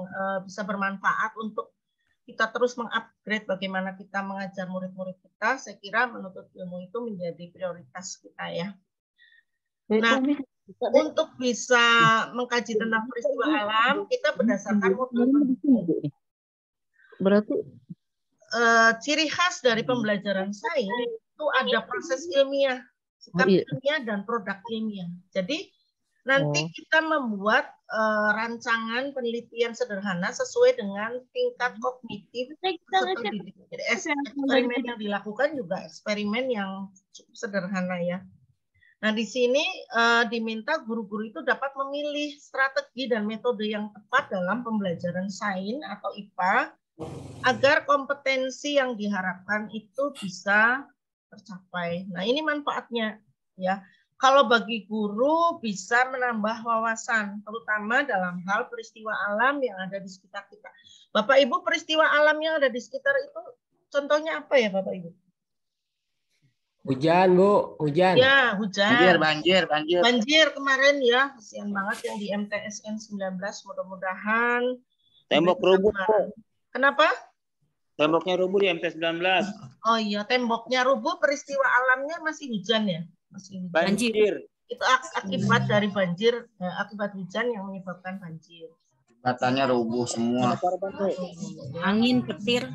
bisa bermanfaat untuk kita terus mengupgrade bagaimana kita mengajar murid-murid kita. Saya kira menuntut ilmu itu menjadi prioritas kita ya. Nah, untuk bisa mengkaji tentang peristiwa alam, kita berdasarkan modul pendukung. Berarti ciri khas dari pembelajaran sains itu ada proses ilmiah, sikap ilmiah dan produk ilmiah. Jadi nanti kita membuat rancangan penelitian sederhana sesuai dengan tingkat kognitif peserta didik. Jadi eksperimen yang dilakukan juga eksperimen yang cukup sederhana ya. Nah, di sini diminta guru-guru itu dapat memilih strategi dan metode yang tepat dalam pembelajaran sains atau IPA agar kompetensi yang diharapkan itu bisa tercapai. Nah, ini manfaatnya ya. Kalau bagi guru bisa menambah wawasan, terutama dalam hal peristiwa alam yang ada di sekitar kita. Bapak Ibu, peristiwa alam yang ada di sekitar itu contohnya apa ya Bapak Ibu? Hujan, Bu. Hujan. Ya, hujan. Banjir. Banjir kemarin ya. Kasihan banget yang di MTSN 19. Mudah-mudahan. Tembok rubuh. Kenapa? Temboknya rubuh di MT 19. Oh iya, temboknya rubuh, peristiwa alamnya masih hujan ya? Masih hujan. Banjir. Itu akibat dari banjir, akibat hujan yang menyebabkan banjir. Katanya rubuh semua. angin, petir.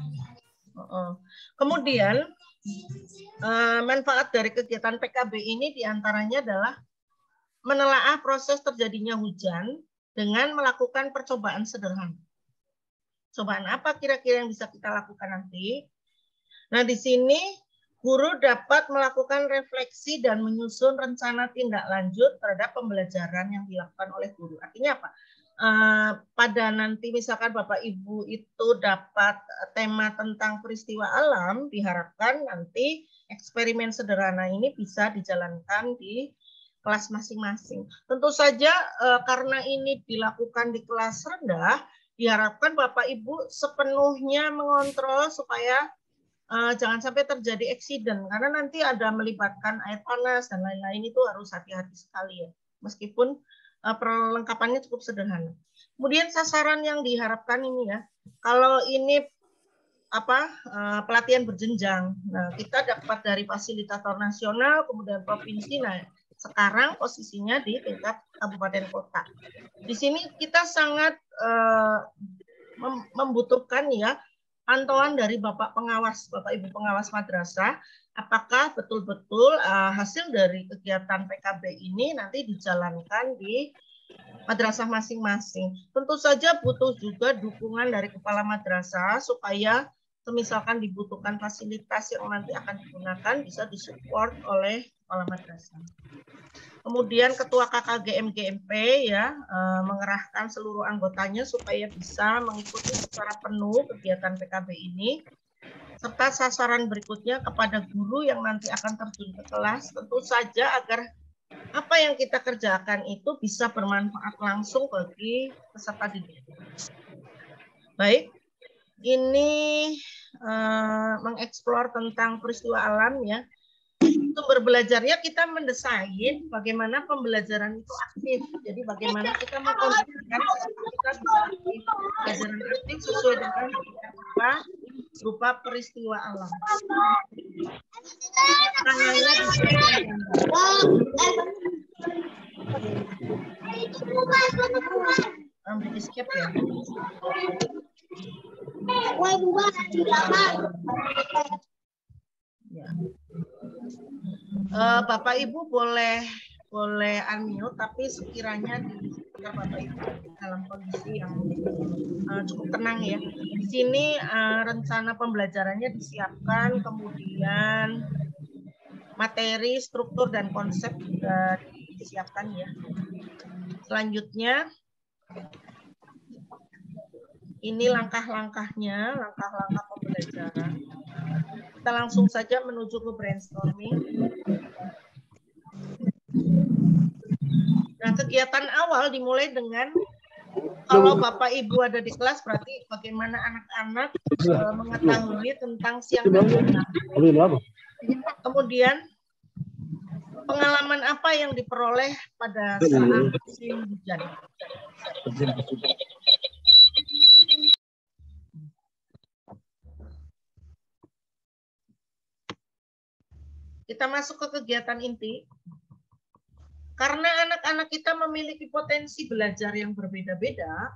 Kemudian manfaat dari kegiatan PKB ini diantaranya adalah menelaah proses terjadinya hujan dengan melakukan percobaan sederhana. Cobaan apa kira-kira yang bisa kita lakukan nanti? Nah, di sini guru dapat melakukan refleksi dan menyusun rencana tindak lanjut terhadap pembelajaran yang dilakukan oleh guru. Artinya apa? Pada nanti misalkan Bapak Ibu itu dapat tema tentang peristiwa alam, diharapkan nanti eksperimen sederhana ini bisa dijalankan di kelas masing-masing. Tentu saja karena ini dilakukan di kelas rendah, diharapkan Bapak Ibu sepenuhnya mengontrol supaya jangan sampai terjadi accident karena nanti ada melibatkan air panas dan lain-lain, itu harus hati-hati sekali ya. Meskipun perlengkapannya cukup sederhana. Kemudian sasaran yang diharapkan ini ya, kalau ini pelatihan berjenjang. Nah, kita dapat dari fasilitator nasional, kemudian provinsi. Nah, sekarang posisinya di tingkat kabupaten kota. Di sini kita sangat membutuhkan ya pantauan dari Bapak pengawas, Bapak Ibu pengawas madrasah, apakah betul-betul hasil dari kegiatan PKB ini nanti dijalankan di madrasah masing-masing. Tentu saja butuh juga dukungan dari kepala madrasah supaya misalkan dibutuhkan fasilitas yang nanti akan digunakan bisa disupport oleh kepala madrasah. Kemudian ketua KKGM GMP ya mengerahkan seluruh anggotanya supaya bisa mengikuti secara penuh kegiatan PKB ini. Serta sasaran berikutnya kepada guru yang nanti akan terjun ke kelas, tentu saja agar apa yang kita kerjakan itu bisa bermanfaat langsung bagi peserta didik. Baik, ini mengeksplor tentang peristiwa alam ya. Sumber belajarnya kita mendesain bagaimana pembelajaran itu aktif. Jadi bagaimana kita mengkondisikan kita bisa aktif, pembelajaran aktif sesuai dengan apa berupa peristiwa alam. Tangannya di skip ya. Ya. Bapak Ibu boleh unmute, tapi sekiranya di Bapak Ibu dalam kondisi yang cukup tenang ya. Di sini rencana pembelajarannya disiapkan, kemudian materi, struktur dan konsep juga disiapkan ya. Selanjutnya ini langkah-langkahnya, langkah-langkah pembelajaran. Kita langsung saja menuju ke brainstorming. Nah, kegiatan awal dimulai dengan kalau Bapak Ibu ada di kelas berarti bagaimana anak-anak mengetahui tentang siang dan malam. Kemudian pengalaman apa yang diperoleh pada saat musim hujan. Kita masuk ke kegiatan inti. Karena anak-anak kita memiliki potensi belajar yang berbeda-beda,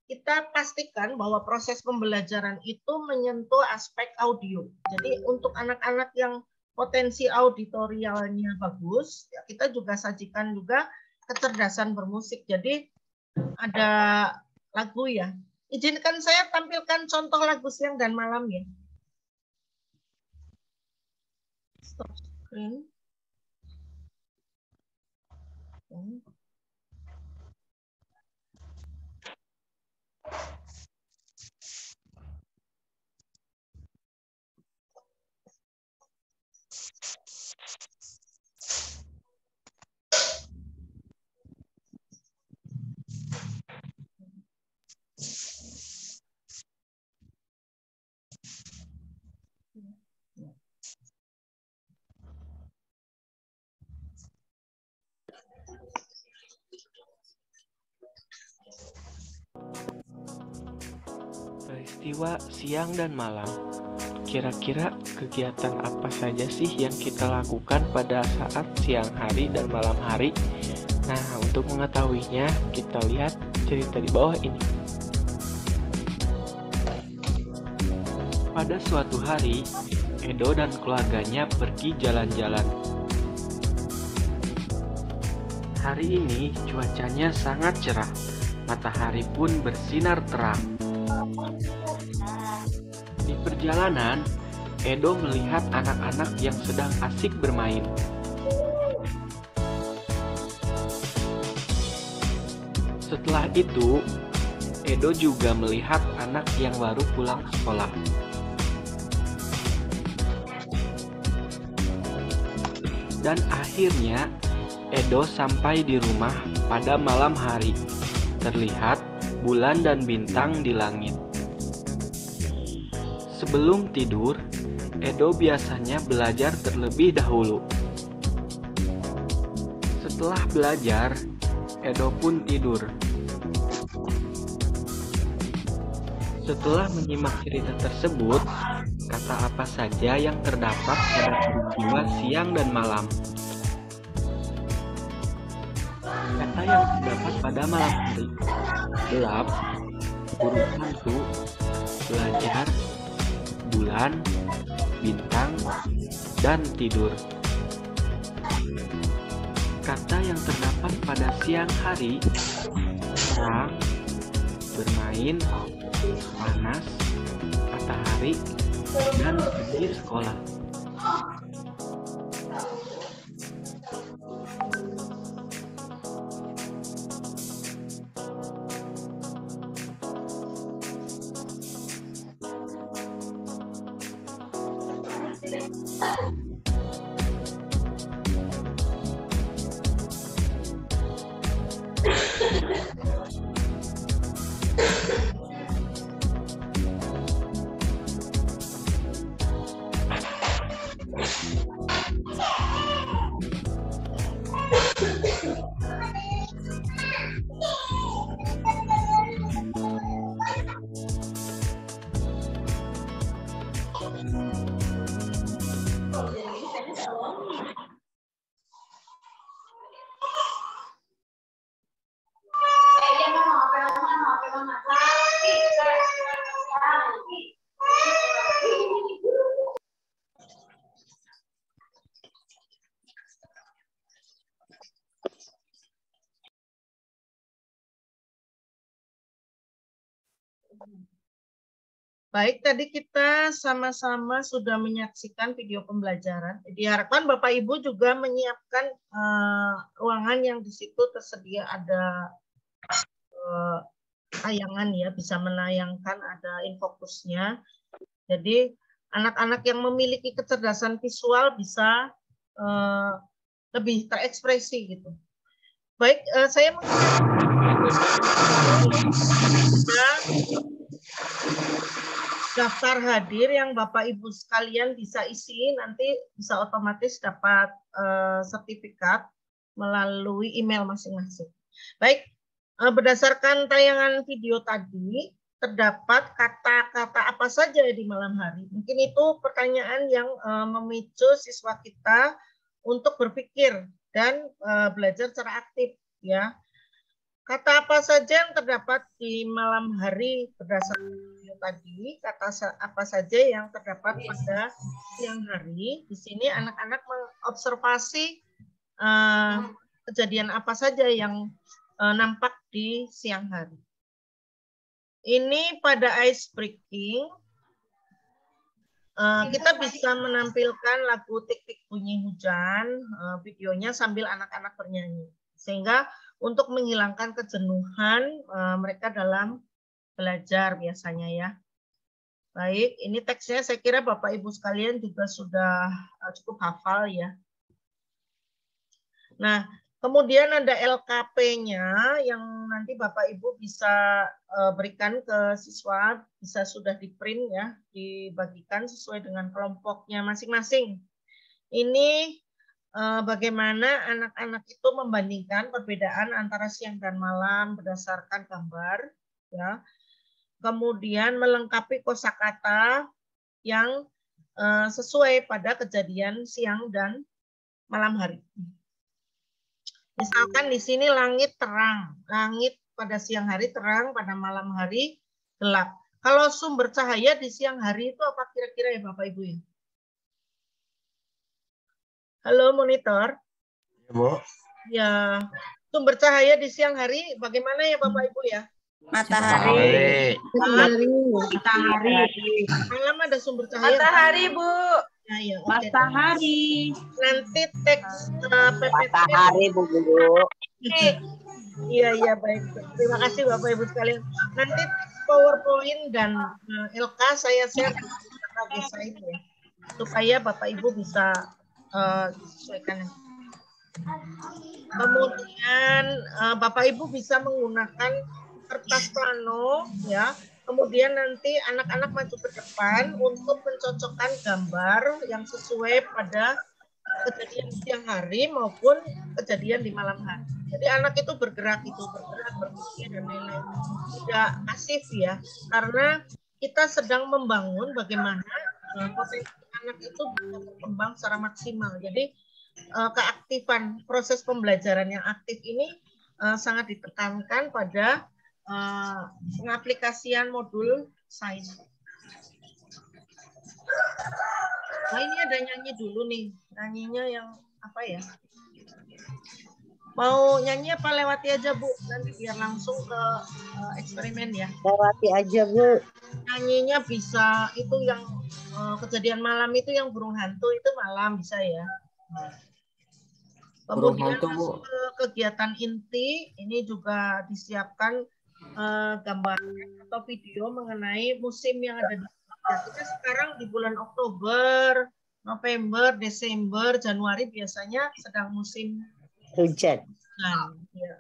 kita pastikan bahwa proses pembelajaran itu menyentuh aspek audio. Jadi untuk anak-anak yang potensi auditorialnya bagus, ya kita juga sajikan juga kecerdasan bermusik. Jadi ada lagu ya. Izinkan saya tampilkan contoh lagu siang dan malam ya. Stop screen. Peristiwa siang dan malam. Kira-kira kegiatan apa saja sih yang kita lakukan pada saat siang hari dan malam hari? Nah, untuk mengetahuinya, kita lihat cerita di bawah ini. Pada suatu hari, Edo dan keluarganya pergi jalan-jalan. Hari ini cuacanya sangat cerah, matahari pun bersinar terang. Di perjalanan, Edo melihat anak-anak yang sedang asik bermain. Setelah itu, Edo juga melihat anak yang baru pulang sekolah. Dan akhirnya, Edo sampai di rumah pada malam hari. Terlihat bulan dan bintang di langit. Sebelum tidur, Edo biasanya belajar terlebih dahulu. Setelah belajar, Edo pun tidur. Setelah menyimak cerita tersebut, kata apa saja yang terdapat pada peristiwa siang dan malam? Kata yang terdapat pada malam hari: gelap, burung hantu, belajar, bulan, bintang, dan tidur. Kata yang terdapat pada siang hari: terang, bermain, panas, matahari, dan pergi sekolah. Baik, tadi kita sama-sama sudah menyaksikan video pembelajaran. Diharapkan Bapak Ibu juga menyiapkan ruangan yang di situ tersedia ada tayangan ya, bisa menayangkan, ada infokusnya. Jadi anak-anak yang memiliki kecerdasan visual bisa lebih terekspresi gitu. Baik, saya daftar hadir yang Bapak Ibu sekalian bisa isi, nanti bisa otomatis dapat sertifikat melalui email masing-masing. Baik, berdasarkan tayangan video tadi, terdapat kata-kata apa saja di malam hari? Mungkin itu pertanyaan yang memicu siswa kita untuk berpikir dan belajar secara aktif, ya. Kata apa saja yang terdapat di malam hari berdasarkan video tadi, kata apa saja yang terdapat pada siang hari. Di sini anak-anak mengobservasi kejadian apa saja yang nampak di siang hari. Ini pada ice breaking, kita bisa menampilkan lagu Tik-Tik Bunyi Hujan, videonya sambil anak-anak bernyanyi. Sehingga untuk menghilangkan kejenuhan mereka dalam belajar biasanya ya. Baik, ini teksnya saya kira Bapak Ibu sekalian juga sudah cukup hafal ya. Nah, kemudian ada LKP-nya yang nanti Bapak Ibu bisa berikan ke siswa, bisa sudah di-print ya, dibagikan sesuai dengan kelompoknya masing-masing. Ini bagaimana anak-anak itu membandingkan perbedaan antara siang dan malam berdasarkan gambar, ya. Kemudian melengkapi kosakata yang sesuai pada kejadian siang dan malam hari. Misalkan di sini langit terang, langit pada siang hari terang, pada malam hari gelap. Kalau sumber cahaya di siang hari itu apa kira-kira ya Bapak Ibu ya? Halo monitor. Ya, Bu. Ya, sumber cahaya di siang hari bagaimana ya Bapak Ibu ya? Matahari. Matahari. Malam ada sumber cahaya. Matahari, Bu. Ya, ya, okay. Matahari. Nanti teks PPT. Matahari, Bu. Iya, iya baik. Terima kasih Bapak Ibu sekalian. Nanti PowerPoint dan LK saya share ke saya ya, supaya Bapak Ibu bisa sesuaikan. Kemudian Bapak Ibu bisa menggunakan kertas plano ya Kemudian nanti anak-anak maju ke depan untuk mencocokkan gambar yang sesuai pada kejadian siang hari maupun kejadian di malam hari. Jadi anak itu bergerak, berpikir dan lain-lain. Tidak pasif ya, karena kita sedang membangun bagaimana potensi anak itu bisa berkembang secara maksimal. Jadi keaktifan proses pembelajaran yang aktif ini sangat ditekankan pada pengaplikasian modul sains. Nah ini ada nyanyi dulu nih, nyanyinya yang apa ya? Mau nyanyi apa lewati aja Bu? Nanti biar langsung ke eksperimen ya. Lewati aja Bu. Nyanyinya bisa itu yang kejadian malam itu yang burung hantu itu malam bisa ya. Kemudian masuk ke kegiatan inti, ini juga disiapkan gambar atau video mengenai musim yang ada di kita sekarang di bulan Oktober, November, Desember, Januari biasanya sedang musim hujan. Ya.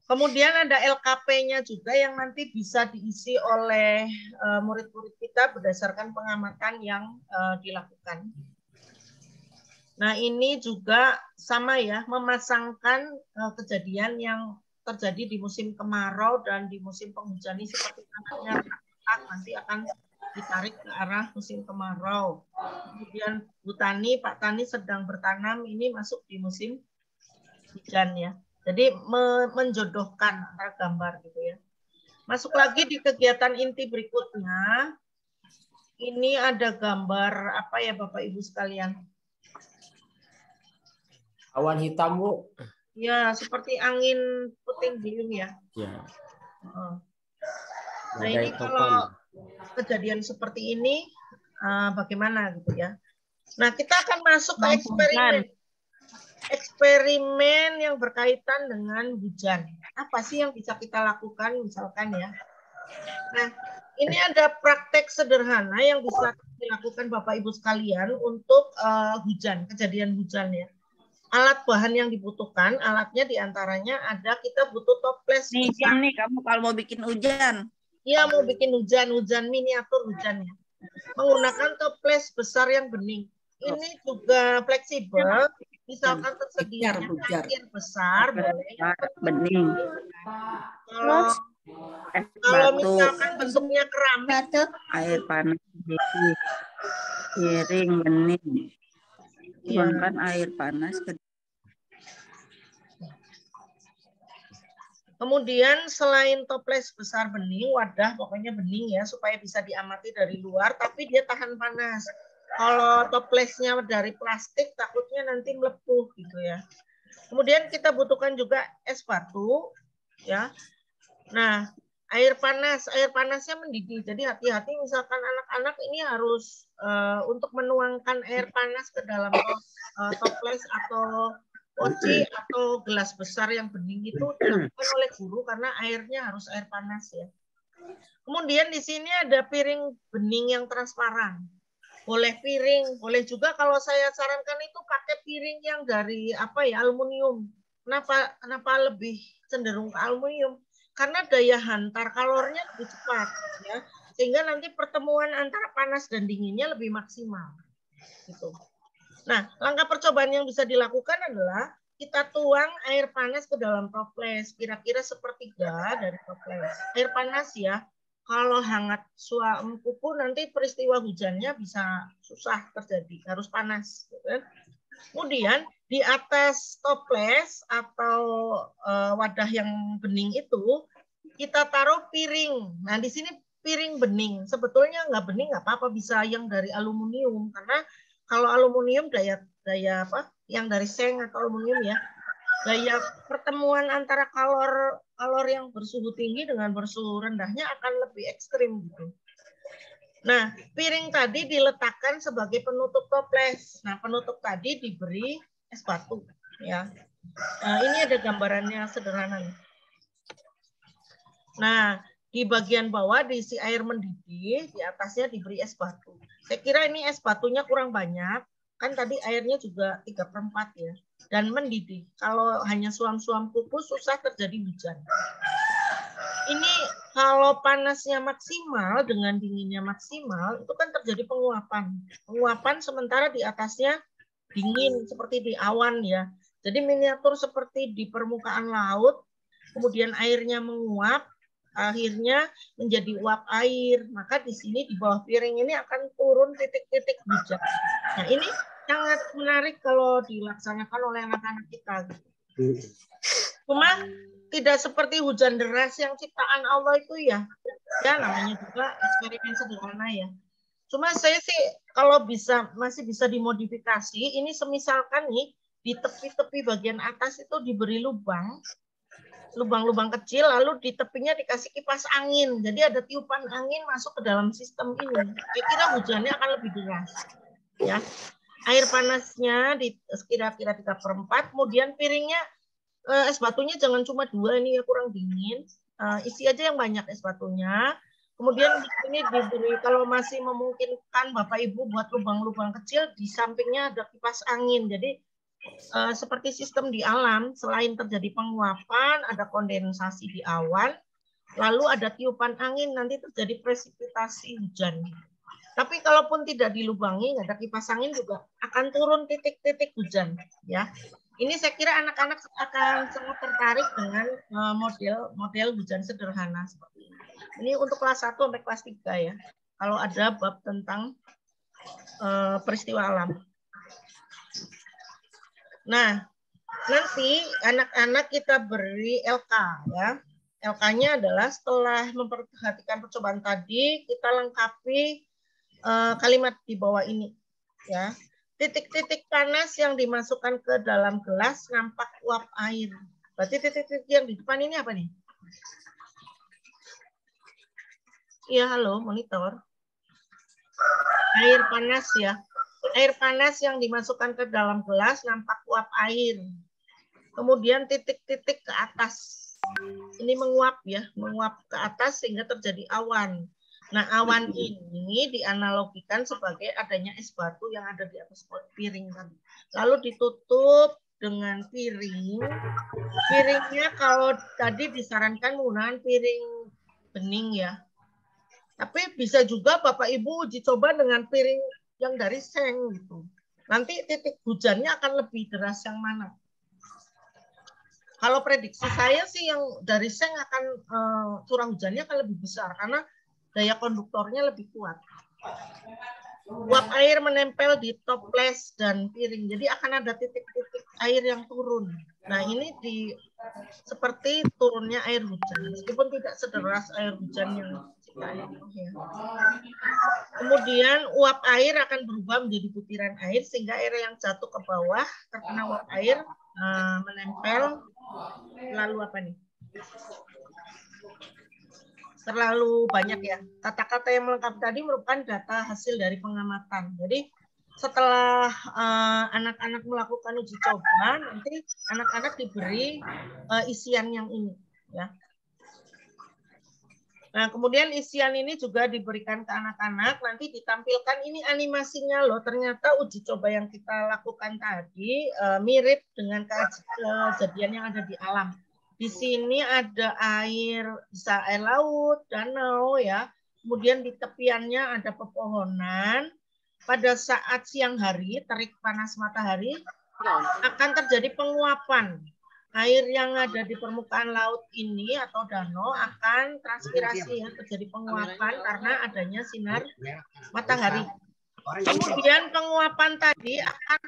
Kemudian ada LKP-nya juga yang nanti bisa diisi oleh murid-murid kita berdasarkan pengamatan yang dilakukan. Nah ini juga sama ya, memasangkan kejadian yang terjadi di musim kemarau dan di musim penghujan ini seperti anaknya nanti akan ditarik ke arah musim kemarau. Kemudian Bu Tani, Pak Tani sedang bertanam, ini masuk di musim hujan ya. Jadi menjodohkan antara gambar gitu ya. Masuk lagi di kegiatan inti berikutnya. Ini ada gambar apa ya Bapak Ibu sekalian? Awan hitam Bu. Ya, seperti angin puting beliung ya. Ya. Nah ini kalau kejadian seperti ini bagaimana gitu ya. Nah kita akan masuk ke eksperimen yang berkaitan dengan hujan. Apa sih yang bisa kita lakukan misalkan ya. Nah ini ada praktek sederhana yang bisa dilakukan Bapak Ibu sekalian untuk hujan, kejadian hujan ya. Alat bahan yang dibutuhkan, alatnya diantaranya ada kita butuh toples. Nih kamu kalau mau bikin hujan. Iya mau bikin hujan miniatur hujannya. Menggunakan toples besar yang bening. Ini juga fleksibel. Misalkan tersedia air besar, bening. Kalau misalkan bentuknya keramik, air panas, piring bening. Tuangkan air panas ke. Kemudian selain toples besar bening, wadah pokoknya bening ya supaya bisa diamati dari luar, tapi dia tahan panas. Kalau toplesnya dari plastik takutnya nanti melepuh gitu ya. Kemudian kita butuhkan juga es batu ya. Nah, air panasnya mendidih. Jadi hati-hati misalkan anak-anak ini harus untuk menuangkan air panas ke dalam toples atau poci atau gelas besar yang bening itu dilakukan oleh guru karena airnya harus air panas ya. Kemudian di sini ada piring bening yang transparan. Boleh piring, boleh juga kalau saya sarankan itu pakai piring yang dari apa ya aluminium. Kenapa lebih cenderung ke aluminium? Karena daya hantar kalornya lebih cepat ya. Sehingga nanti pertemuan antara panas dan dinginnya lebih maksimal. Gitu. Nah, langkah percobaan yang bisa dilakukan adalah kita tuang air panas ke dalam toples, kira-kira sepertiga dari toples. Air panas ya, kalau hangat kupu nanti peristiwa hujannya bisa susah terjadi, harus panas. Gitu. Kemudian di atas toples atau wadah yang bening itu kita taruh piring. Nah, di sini piring bening. Sebetulnya nggak bening nggak apa-apa, bisa yang dari aluminium karena kalau aluminium daya apa? Yang dari seng atau aluminium ya. Daya pertemuan antara kalor yang bersuhu tinggi dengan bersuhu rendahnya akan lebih ekstrim gitu. Nah, piring tadi diletakkan sebagai penutup toples. Nah, penutup tadi diberi es batu ya. Nah, ini ada gambarannya sederhana. Nah, di bagian bawah diisi air mendidih, di atasnya diberi es batu. Saya kira ini es batunya kurang banyak, kan tadi airnya juga 3/4 ya, dan mendidih. Kalau hanya suam-suam pupus susah terjadi hujan. Ini Kalau panasnya maksimal dengan dinginnya maksimal, itu kan terjadi penguapan. Penguapan sementara di atasnya dingin seperti di awan ya. Jadi miniatur seperti di permukaan laut, kemudian airnya menguap, akhirnya menjadi uap air. Maka di sini di bawah piring ini akan turun titik-titik hujan. Nah ini sangat menarik kalau dilaksanakan oleh anak-anak kita. Cuma tidak seperti hujan deras yang ciptaan Allah itu ya. Ya namanya juga eksperimen sederhana ya. Cuma saya sih kalau bisa masih bisa dimodifikasi. Ini semisalkan nih di tepi-tepi bagian atas itu diberi lubang-lubang kecil, lalu di tepinya dikasih kipas angin. Jadi ada tiupan angin masuk ke dalam sistem ini. Saya kira hujannya akan lebih deras. Ya, air panasnya di kira-kira 3/4. Kemudian piringnya es batunya jangan cuma 2, ini ya kurang dingin. Isi aja yang banyak es batunya. Kemudian di sini diberi, kalau masih memungkinkan Bapak Ibu buat lubang-lubang kecil, di sampingnya ada kipas angin. Jadi seperti sistem di alam, selain terjadi penguapan, ada kondensasi di awan, lalu ada tiupan angin, nanti terjadi presipitasi hujan. Tapi kalaupun tidak dilubangi, ada kipas angin juga akan turun titik-titik hujan. Ya, ini saya kira anak-anak akan sangat tertarik dengan model hujan sederhana seperti ini. Ini untuk kelas 1 sampai kelas 3 ya. Kalau ada bab tentang peristiwa alam. Nah, nanti anak-anak kita beri LK ya. LK-nya adalah setelah memperhatikan percobaan tadi, kita lengkapi kalimat di bawah ini ya. Titik-titik panas yang dimasukkan ke dalam gelas nampak uap air. Berarti titik-titik yang di depan ini apa nih? Iya, halo, monitor. Air panas ya. Air panas yang dimasukkan ke dalam gelas nampak uap air. Kemudian titik-titik ke atas. Ini menguap ya, menguap ke atas sehingga terjadi awan. Nah, awan ini dianalogikan sebagai adanya es batu yang ada di atas piring tadi. Lalu ditutup dengan piring. Piringnya kalau tadi disarankan menggunakan piring bening ya. Tapi bisa juga Bapak Ibu uji coba dengan piring yang dari seng gitu. Nanti titik hujannya akan lebih deras yang mana? Kalau prediksi saya sih yang dari seng akan curah hujannya akan lebih besar karena daya konduktornya lebih kuat. Uap air menempel di toples dan piring, jadi akan ada titik-titik air yang turun. Nah ini seperti turunnya air hujan, meskipun tidak sederas air hujan yang ciptaan Allah ya. Kemudian uap air akan berubah menjadi butiran air sehingga air yang jatuh ke bawah terkena uap air menempel. Lalu apa nih? Terlalu banyak ya. Kata-kata yang melengkapi tadi merupakan data hasil dari pengamatan. Jadi setelah anak-anak melakukan uji coba, nanti anak-anak diberi isian yang ini ya. Nah, kemudian isian ini juga diberikan ke anak-anak, nanti ditampilkan ini animasinya loh. Ternyata uji coba yang kita lakukan tadi mirip dengan kejadian yang ada di alam. Di sini ada air, bisa air laut, danau ya. Kemudian di tepiannya ada pepohonan. Pada saat siang hari, terik panas matahari, akan terjadi penguapan. Air yang ada di permukaan laut ini atau danau akan transpirasi ya, terjadi penguapan karena adanya sinar matahari. Kemudian penguapan tadi akan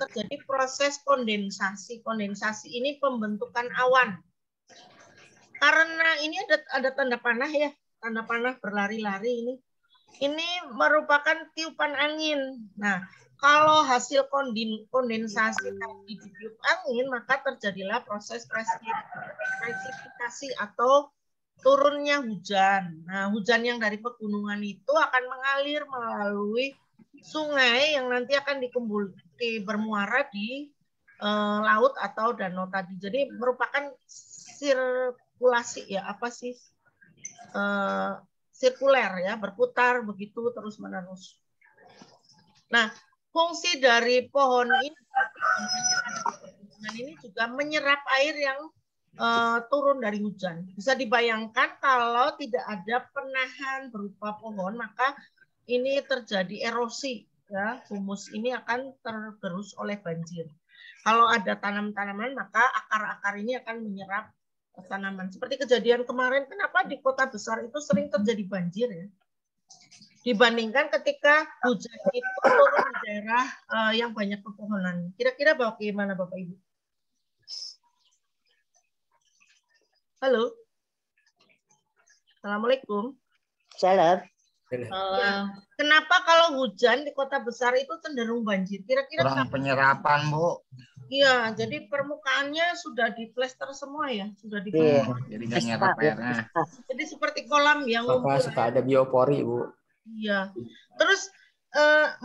terjadi proses kondensasi. Kondensasi ini pembentukan awan. Karena ini ada tanda panah ya, tanda panah berlari-lari ini. Ini merupakan tiupan angin. Nah, kalau hasil kondensasi tadi ditiup angin, maka terjadilah proses presipitasi atau turunnya hujan. Nah, hujan yang dari pegunungan itu akan mengalir melalui sungai yang nanti akan bermuara di laut atau danau tadi. Jadi merupakan sirkulasi ya, apa sih? Sirkuler ya, berputar begitu terus-menerus. Nah, fungsi dari pohon ini juga menyerap air yang turun dari hujan. Bisa dibayangkan kalau tidak ada penahan berupa pohon, maka ini terjadi erosi, ya, humus ini akan tergerus oleh banjir. Kalau ada tanam-tanaman, maka akar-akar ini akan menyerap tanaman. Seperti kejadian kemarin, kenapa di kota besar itu sering terjadi banjir, ya? Dibandingkan ketika hujan itu turun di daerah yang banyak pepohonan. Kira-kira bagaimana Bapak Ibu? Halo. Assalamualaikum. Salam. Ya. Kenapa kalau hujan di kota besar itu cenderung banjir? Kira-kira Kurang penyerapan, Bu. Iya, jadi permukaannya sudah diplester semua ya, sudah di. Jadi nggak nyerap airnya. Jadi seperti kolam yang Maka suka ada biopori, Bu. Iya. Terus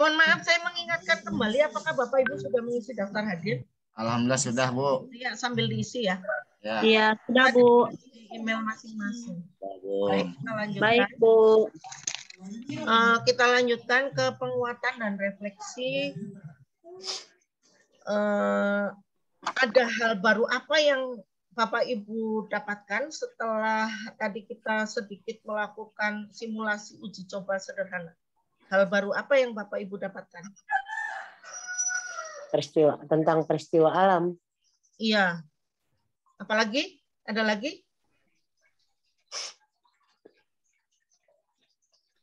mohon maaf saya mengingatkan kembali, apakah Bapak Ibu sudah mengisi daftar hadir? Alhamdulillah sudah, Bu. Iya, sambil diisi ya. Ya. Iya, sudah Bu. Email masing-masing. Baik, kita lanjutkan. Baik Bu. Kita lanjutkan ke penguatan dan refleksi. Ada hal baru apa yang Bapak Ibu dapatkan setelah tadi kita sedikit melakukan simulasi uji coba sederhana? Hal baru apa yang Bapak Ibu dapatkan? Tentang peristiwa alam. Iya. Apalagi? Ada lagi?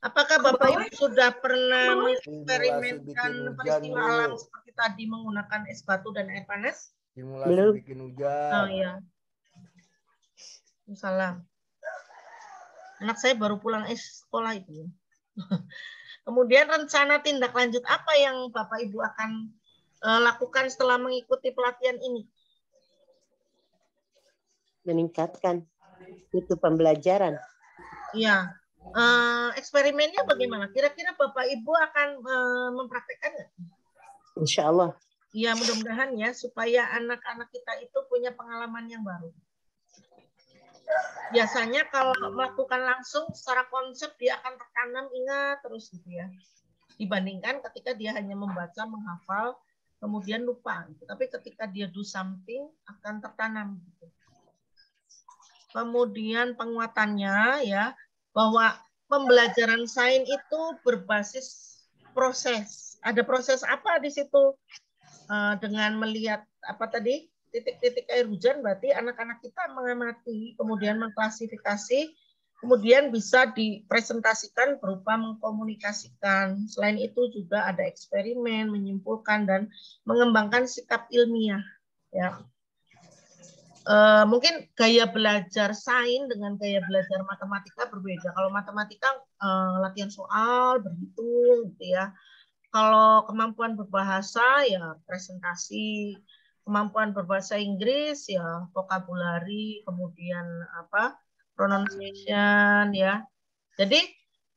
Apakah Bapak Ibu sudah pernah mengeksperimenkan peristiwa alam seperti tadi menggunakan es batu dan air panas? Simulasi bikin hujan. Oh iya. Salam. Anak saya baru pulang sekolah itu. Kemudian rencana tindak lanjut apa yang Bapak Ibu akan lakukan setelah mengikuti pelatihan ini? Meningkatkan itu pembelajaran. Iya. Eksperimennya bagaimana? Kira-kira Bapak Ibu akan mempraktekkan nggak? Insya Allah. Ya mudah-mudahan ya, supaya anak-anak kita itu punya pengalaman yang baru. Biasanya kalau melakukan langsung secara konsep dia akan tertanam, ingat terus gitu ya. Dibandingkan ketika dia hanya membaca, menghafal, kemudian lupa. Tapi ketika dia do something akan tertanam. Gitu. Kemudian penguatannya ya, bahwa pembelajaran sains itu berbasis proses. Ada proses apa di situ? Dengan melihat apa tadi? Titik-titik air hujan, berarti anak-anak kita mengamati, kemudian mengklasifikasi, kemudian bisa dipresentasikan berupa mengkomunikasikan. Selain itu juga ada eksperimen, menyimpulkan dan mengembangkan sikap ilmiah. Ya. Mungkin gaya belajar sains dengan gaya belajar matematika berbeda. Kalau matematika latihan soal, berhitung, gitu ya. Kalau kemampuan berbahasa ya presentasi, kemampuan berbahasa Inggris ya vocabulary, kemudian apa pronunciation ya. Jadi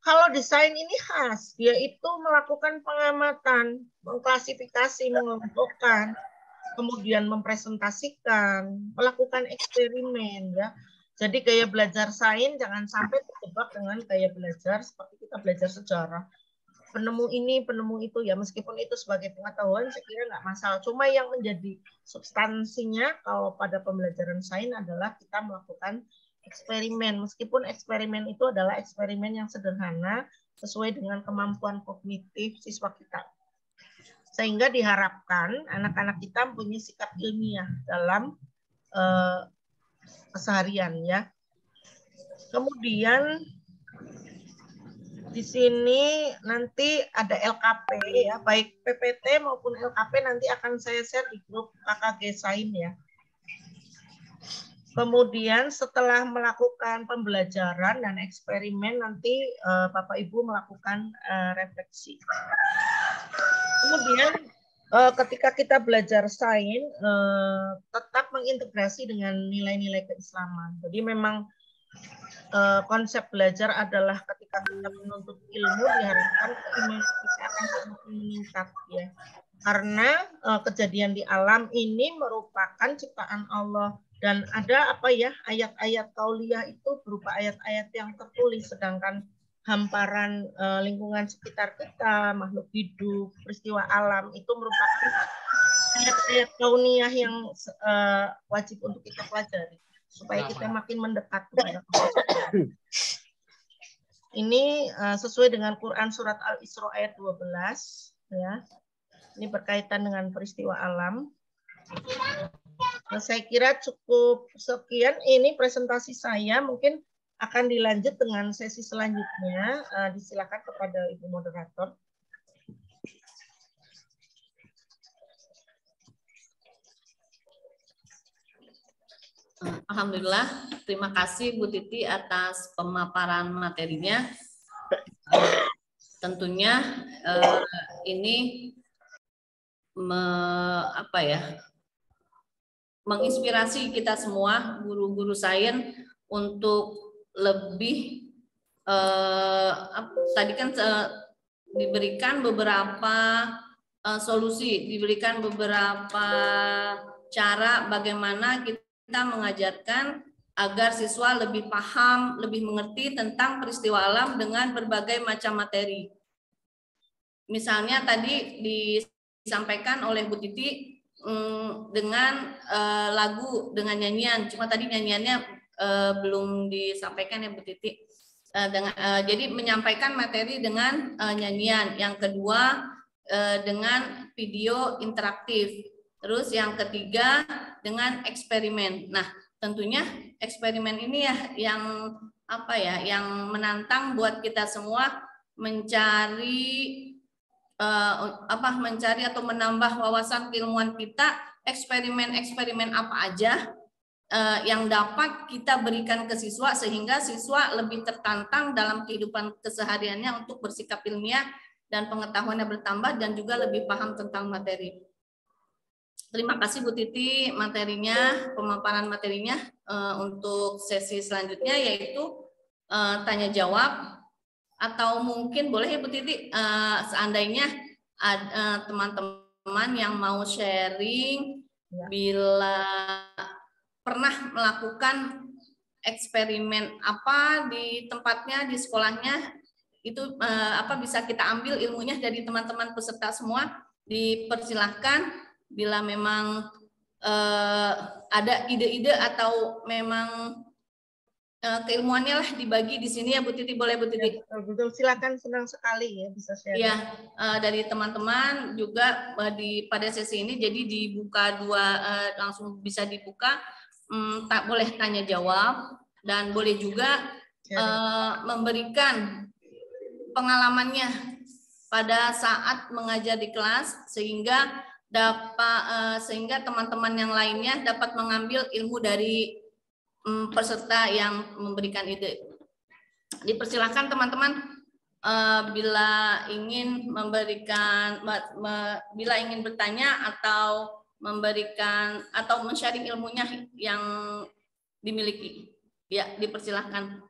kalau desain ini khas, dia itu melakukan pengamatan, mengklasifikasi, mengelompokkan, kemudian mempresentasikan, melakukan eksperimen ya. Jadi gaya belajar sains jangan sampai terjebak dengan gaya belajar seperti kita belajar sejarah. Penemu ini, penemu itu ya, meskipun itu sebagai pengetahuan saya kira nggak masalah. Cuma yang menjadi substansinya kalau pada pembelajaran sains adalah kita melakukan eksperimen. Meskipun eksperimen itu adalah eksperimen yang sederhana sesuai dengan kemampuan kognitif siswa kita. Sehingga diharapkan anak-anak kita mempunyai sikap ilmiah dalam keseharian ya. Kemudian di sini nanti ada LKP ya, baik PPT maupun LKP nanti akan saya share di grup KKG Sains ya. Kemudian setelah melakukan pembelajaran dan eksperimen nanti Bapak Ibu melakukan refleksi. Kemudian ketika kita belajar sains tetap mengintegrasi dengan nilai-nilai keislaman. Jadi memang konsep belajar adalah ketika kita menuntut ilmu diharapkan keimanan kita akan semakin meningkat ya. Karena kejadian di alam ini merupakan ciptaan Allah dan ada apa ya ayat-ayat qauliyah itu berupa ayat-ayat yang tertulis, sedangkan hamparan lingkungan sekitar kita, makhluk hidup, peristiwa alam itu merupakan ayat-ayat kauniyah yang wajib untuk kita pelajari. supaya kita makin mendekat kepada Allah. Ini sesuai dengan Quran surat Al-Isra ayat 12 ya. Ini berkaitan dengan peristiwa alam. Nah, saya kira cukup sekian ini presentasi saya, mungkin akan dilanjut dengan sesi selanjutnya. Disilakan kepada Ibu moderator. Alhamdulillah, terima kasih Bu Titi atas pemaparan materinya. Tentunya ini menginspirasi kita semua guru-guru sains untuk lebih tadi kan diberikan beberapa solusi, diberikan beberapa cara bagaimana kita mengajarkan agar siswa lebih paham, lebih mengerti tentang peristiwa alam dengan berbagai macam materi. Misalnya tadi disampaikan oleh Bu Titi dengan lagu, dengan nyanyian. Cuma tadi nyanyiannya belum disampaikan ya Bu Titi. Jadi menyampaikan materi dengan nyanyian. Yang kedua dengan video interaktif. Terus yang ketiga dengan eksperimen. Nah, tentunya eksperimen ini ya yang yang menantang buat kita semua mencari mencari atau menambah wawasan keilmuan kita, eksperimen-eksperimen apa aja yang dapat kita berikan ke siswa sehingga siswa lebih tertantang dalam kehidupan kesehariannya untuk bersikap ilmiah dan pengetahuannya bertambah dan juga lebih paham tentang materi. Terima kasih Bu Titi materinya, pemaparan materinya. Untuk sesi selanjutnya yaitu tanya jawab, atau mungkin boleh ya Bu Titi seandainya ada teman-teman yang mau sharing bila pernah melakukan eksperimen apa di tempatnya, di sekolahnya, itu bisa kita ambil ilmunya dari teman-teman peserta semua. Dipersilahkan bila memang ada ide-ide atau memang keilmuannya lah dibagi di sini ya Bu Titi, boleh Bu Titi? Ya, betul, silakan, senang sekali ya bisa share. Iya, dari teman-teman juga pada sesi ini jadi dibuka langsung bisa dibuka, tak boleh tanya jawab dan boleh juga memberikan pengalamannya pada saat mengajar di kelas sehingga teman-teman yang lainnya dapat mengambil ilmu dari peserta yang memberikan ide. Dipersilakan teman-teman bila ingin bila ingin bertanya atau memberikan atau men-sharing ilmunya yang dimiliki. Ya, dipersilakan.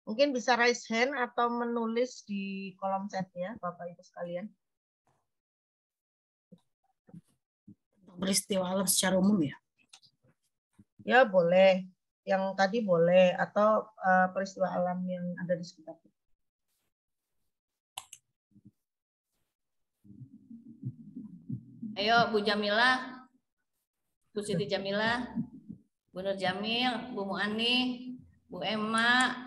Mungkin bisa raise hand atau menulis di kolom chat ya, Bapak Ibu sekalian. Peristiwa alam secara umum ya? Ya boleh, yang tadi boleh, atau peristiwa alam yang ada di sekitar kita. Ayo Bu Jamila, Bu Siti Jamila, Bu Nur Jamil, Bu Mu'ani, Bu Emma,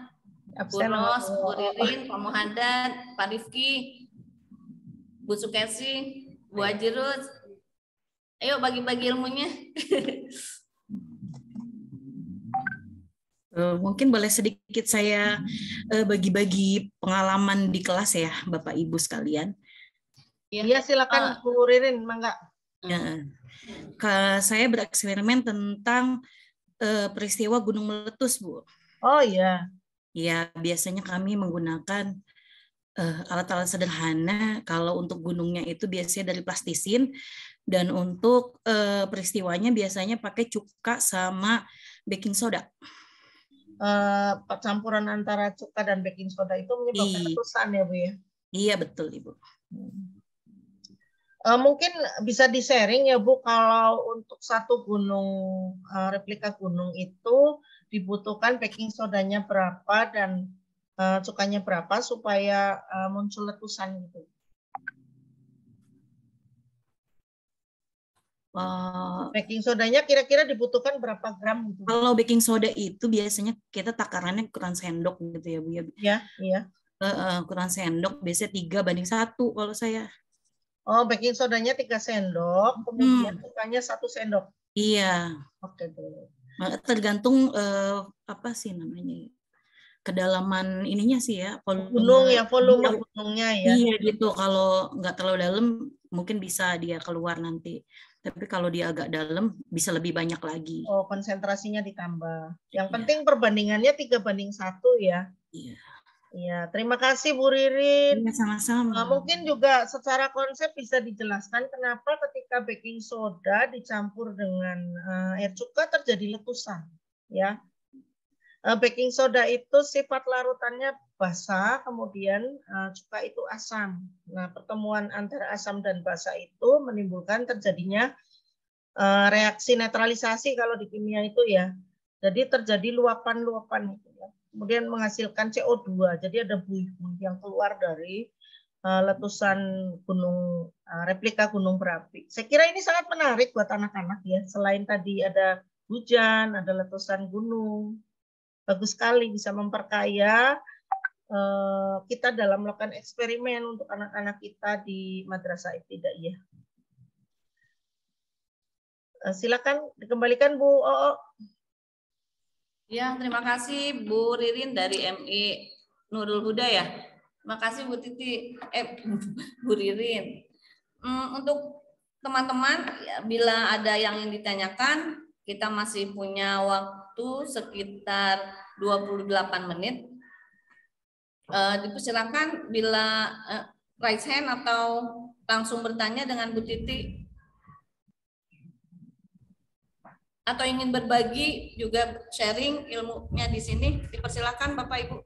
Bu Ros, Bu Ririn, Pak Muhaddad, Pak Rifki, Bu Sukesi, Bu Ajirus. Ayo bagi-bagi ilmunya. Mungkin boleh sedikit saya bagi-bagi pengalaman di kelas ya, Bapak Ibu sekalian. Iya, silakan Bu Ririn, mangga. Ya. Saya bereksperimen tentang peristiwa gunung meletus, Bu. Oh iya. Ya, biasanya kami menggunakan alat-alat sederhana. Kalau untuk gunungnya itu biasanya dari plastisin, dan untuk peristiwanya biasanya pakai cuka sama baking soda. Campuran antara cuka dan baking soda itu menyebabkan letusan ya Bu ya? Iya betul Ibu. Mungkin bisa di-sharing ya Bu, kalau untuk satu gunung, replika gunung itu dibutuhkan baking sodanya berapa dan cukanya berapa supaya muncul letusan gitu. Baking sodanya kira-kira dibutuhkan berapa gram gitu? Kalau baking soda itu biasanya kita takarannya ukuran sendok gitu ya Bu ya. Iya, iya. Ukuran sendok biasanya 3:1 kalau saya. Oh, baking sodanya 3 sendok, kemudian cukanya 1 sendok. Iya. Oke, Bu. Tergantung apa sih namanya? Kedalaman ininya sih ya, volume gunungnya ya. Iya gitu. Kalau nggak terlalu dalam mungkin bisa dia keluar nanti. Tapi kalau dia agak dalam bisa lebih banyak lagi. Oh, konsentrasinya ditambah. Yang penting perbandingannya 3:1 ya. Iya. Iya, terima kasih Bu Ririn. Iya, sama-sama. Mungkin juga secara konsep bisa dijelaskan kenapa ketika baking soda dicampur dengan air cuka terjadi letusan, ya. Baking soda itu sifat larutannya basa, kemudian cuka itu asam. Nah, pertemuan antara asam dan basa itu menimbulkan terjadinya reaksi netralisasi kalau di kimia itu ya. Jadi terjadi luapan-luapan itu ya. Kemudian menghasilkan CO2. Jadi ada buih-buih yang keluar dari letusan gunung, replika gunung berapi. Saya kira ini sangat menarik buat anak-anak ya. Selain tadi ada hujan, ada letusan gunung. Bagus sekali bisa memperkaya kita dalam melakukan eksperimen untuk anak-anak kita di Madrasah Ibtidaiyah. Silakan dikembalikan Bu Oo. Ya, terima kasih Bu Ririn dari MI Nurul Huda ya. Terima kasih Bu Titi, Bu Ririn. Untuk teman-teman, ya, bila ada yang ingin ditanyakan, kita masih punya waktu sekitar 28 menit. Dipersilakan bila raise hand atau langsung bertanya dengan Bu Titi. Atau ingin berbagi juga sharing ilmunya di sini, dipersilakan Bapak Ibu.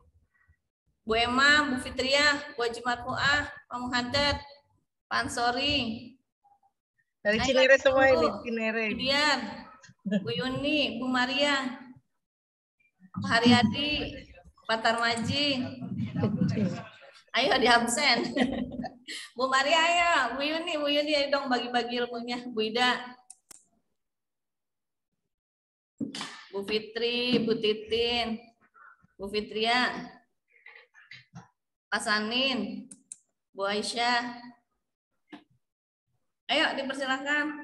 Bu Emma, Bu Fitria, Bu Haji Marfuah, Pak Muhaddad, Pak Ansori. Dari Cinere semua ini, Cinere. Kemudian Bu Yuni, Bu Maria, Pak Haryadi, Pak Tarmaji. Ayo di absen. Bu Maria ayo, Bu Yuni ayo dong bagi-bagi ilmunya. Bu Ida. Bu Fitri, Bu Titin, Bu Fitria, Pak Sanin, Bu Aisyah. Ayo dipersilakan,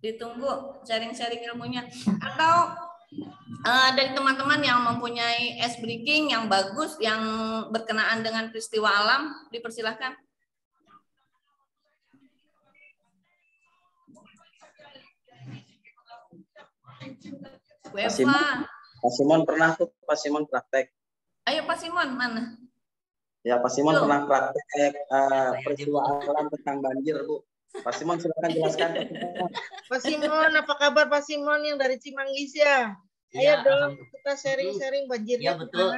ditunggu sharing-sharing ilmunya. Atau dari teman-teman yang mempunyai ice breaking yang bagus, yang berkenaan dengan peristiwa alam, dipersilakan. Pak Simon pernah tuh, Pak Simon praktek. Ayo Pak Simon, mana? Ya, Pak Simon pernah praktek peristiwa alam tentang banjir, Bu. Pak Simon silakan jelaskan. Pak Simon, apa kabar Pak Simon yang dari Cimanggis ya? Ayo dong, kita sharing-sharing banjirnya. Iya betul,